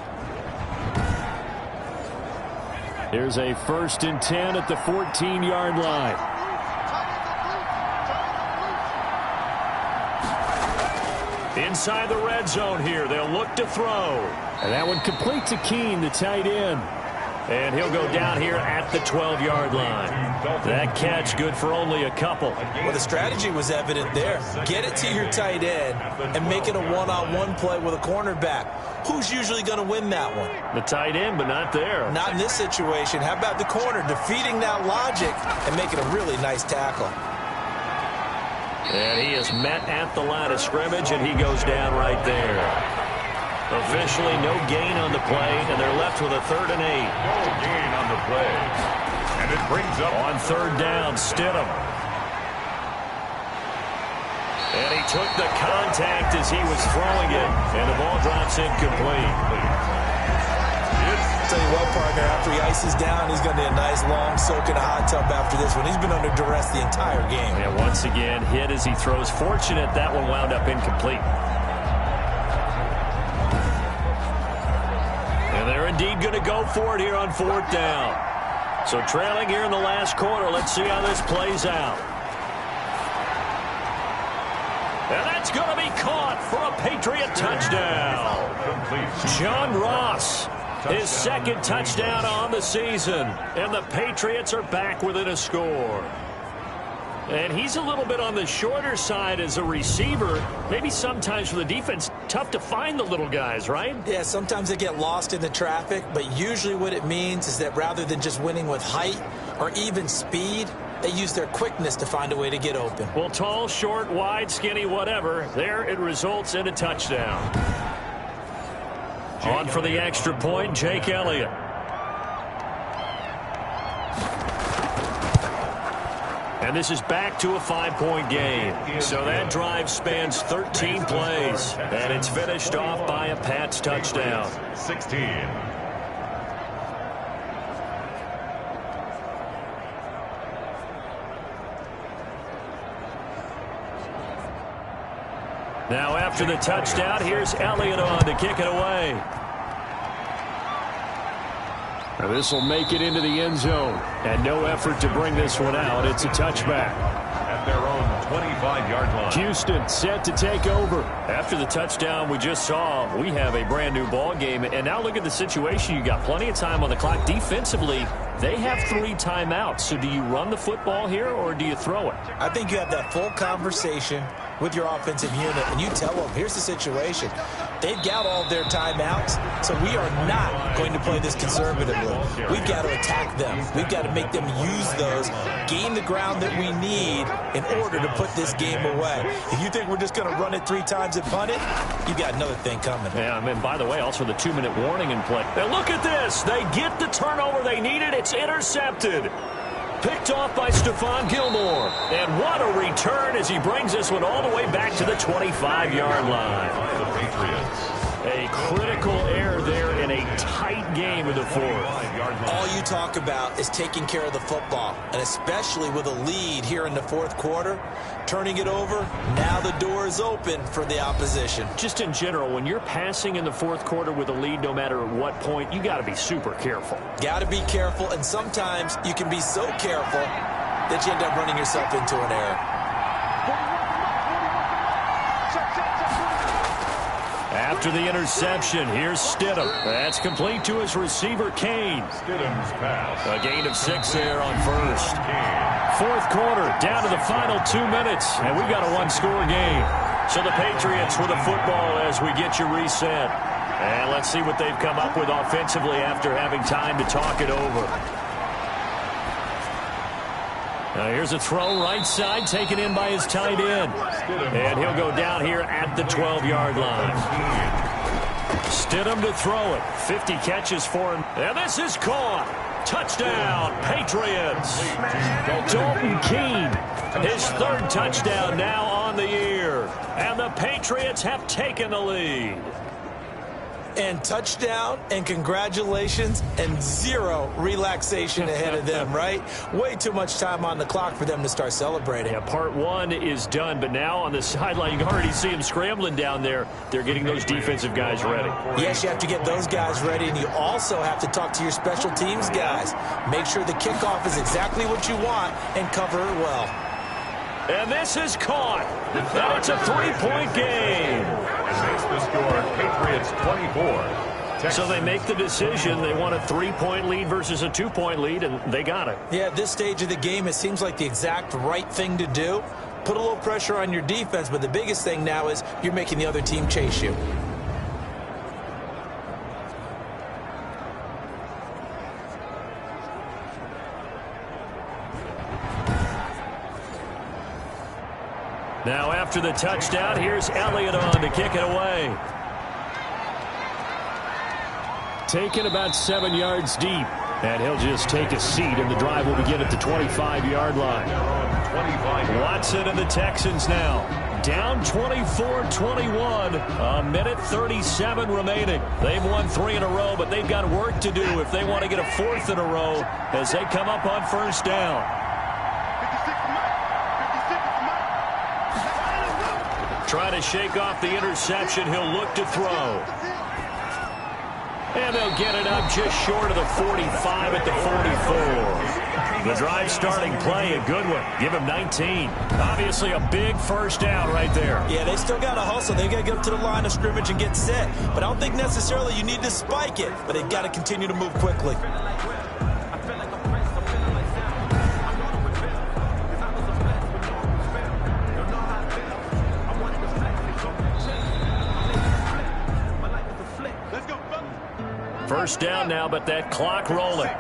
Here's a 1st and 10 at the 14-yard line. Inside the red zone here. They'll look to throw. And that one complete to Keene, the tight end. And he'll go down here at the 12-yard line. That catch good for only a couple. Well, the strategy was evident there. Get it to your tight end and make it a one-on-one play with a cornerback. Who's usually going to win that one? The tight end, but not there. Not in this situation. How about the corner defeating that logic and making a really nice tackle? And he is met at the line of scrimmage, and he goes down right there. Officially no gain on the play, and they're left with a 3rd and 8. No gain on the play. And it brings up on 3rd down, Stidham. And he took the contact as he was throwing it, and the ball drops incomplete. I'll tell you what, partner, after he ices down, he's going to need a nice long soak in a hot tub after this one. He's been under duress the entire game. And once again, hit as he throws. Fortunate that one wound up incomplete. And they're indeed going to go for it here on 4th down. So trailing here in the last quarter. Let's see how this plays out. And that's going to be caught for a Patriot touchdown. John Ross, his 2nd touchdown on the season. And the Patriots are back within a score. And he's a little bit on the shorter side as a receiver. Maybe sometimes for the defense, tough to find the little guys, right? Yeah, sometimes they get lost in the traffic, but usually what it means is that rather than just winning with height or even speed, they use their quickness to find a way to get open. Well, tall, short, wide, skinny, whatever, there it results in a touchdown. On for the extra point, Jake Elliott. And this is back to a 5-point game. So that drive spans 13 plays. And it's finished off by a Pats touchdown. 16. Now after the touchdown, here's Elliott on to kick it away. Now this will make it into the end zone. And no effort to bring this one out. It's a touchback. At their own 25-yard line. Houston set to take over. After the touchdown we just saw, we have a brand new ball game. And now look at the situation. You got plenty of time on the clock. Defensively, they have 3 timeouts. So do you run the football here or do you throw it? I think you have that full conversation with your offensive unit, and you tell them, here's the situation. They've got all their timeouts, so we are not going to play this conservatively. We've got to attack them. We've got to make them use those, gain the ground that we need in order to put this game away. If you think we're just going to run it 3 times and punt it, you got another thing coming. Yeah, and by the way, also the 2-minute warning in play. Now look at this. They get the turnover they needed. It's intercepted. Picked off by Stephon Gilmore. And what a return as he brings this one all the way back to the 25-yard line. The Patriots. A critical error there in a tight game in the 4th. All you talk about is taking care of the football, and especially with a lead here in the 4th quarter, turning it over, now the door is open for the opposition. Just in general, when you're passing in the 4th quarter with a lead, no matter at what point, you got to be super careful. Got to be careful, and sometimes you can be so careful that you end up running yourself into an error. After the interception, here's Stidham. That's complete to his receiver, Kane. Stidham's pass. A gain of 6 there on 1st. 4th quarter, down to the final 2 minutes, and we've got a 1-score game. So the Patriots with the football as we get you reset. And let's see what they've come up with offensively after having time to talk it over. Now here's a throw right side taken in by his tight end. And he'll go down here at the 12-yard line. Stidham to throw it. 50 catches for him. And this is caught. Touchdown, Patriots. Dalton Keene, his 3rd touchdown now on the year. And the Patriots have taken the lead. And touchdown, and congratulations, and 0 relaxation ahead of them, right? Way too much time on the clock for them to start celebrating. Yeah, part 1 is done, but now on the sideline, you can already see them scrambling down there. They're getting those defensive guys ready. Yes, you have to get those guys ready, and you also have to talk to your special teams guys. Make sure the kickoff is exactly what you want and cover it well. And this is caught. And it's a 3-point game. And makes the score Patriots 24, So they make the decision. They want a 3-point lead versus a 2-point lead, and they got it. Yeah, at this stage of the game, it seems like the exact right thing to do. Put a little pressure on your defense, but the biggest thing now is you're making the other team chase you. Now after the touchdown, here's Elliott on to kick it away. Taken about 7 yards deep. And he'll just take a seat, and the drive will begin at the 25-yard line. Watson and the Texans now. Down 24-21. A minute 37 remaining. They've won 3 in a row, but they've got work to do if they want to get a 4th in a row as they come up on first down. Trying to shake off the interception. He'll look to throw. And they'll get it up just short of the 45 at the 44. The drive starting play, a good one. Give him 19. Obviously a big first down right there. Yeah, they still got to hustle. They got to get up to the line of scrimmage and get set. But I don't think necessarily you need to spike it. But they've got to continue to move quickly. First down now, but that clock rolling.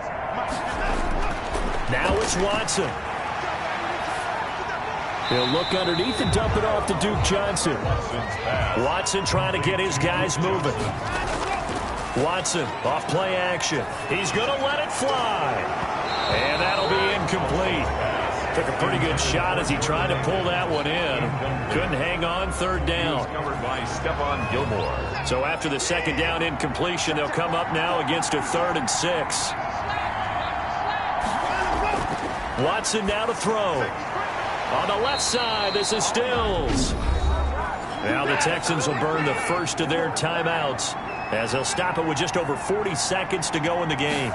Now it's Watson. He'll look underneath and dump it off to Duke Johnson. Watson trying to get his guys moving. Watson off play action. He's going to let it fly. And that'll be incomplete. Took a pretty good shot as he tried to pull that one in. Couldn't hang on, third down. Covered by Stephon Gilmore. So after the second down incompletion, they'll come up now against a 3rd and 6. Watson now to throw. On the left side, this is Stills. Now the Texans will burn the first of their timeouts as they'll stop it with just over 40 seconds to go in the game.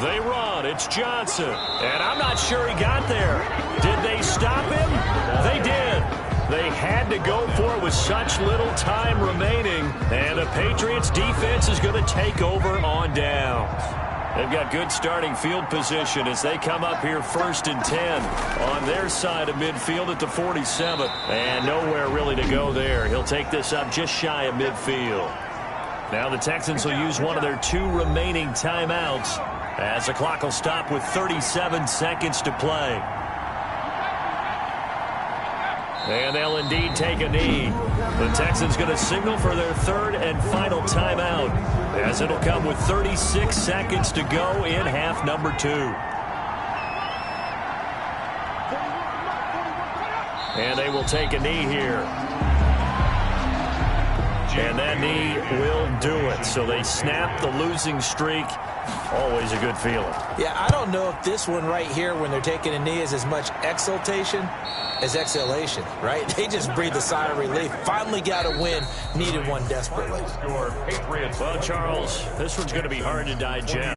They run. It's Johnson. And I'm not sure he got there. Did they stop him? They did. They had to go for it with such little time remaining. And the Patriots defense is going to take over on downs. They've got good starting field position as they come up here 1st and 10 on their side of midfield at the 47. And nowhere really to go there. He'll take this up just shy of midfield. Now the Texans will use one of their 2 remaining timeouts as the clock will stop with 37 seconds to play. And they'll indeed take a knee. The Texans going to signal for their 3rd and final timeout as it'll come with 36 seconds to go in half number 2. And they will take a knee here. And that knee will do it. So they snap the losing streak. Always a good feeling. Yeah, I don't know if this one right here when they're taking a knee is as much exultation as exhalation, right? They just breathe a sigh of relief. Finally got a win. Needed one desperately. Well, Charles, this one's going to be hard to digest.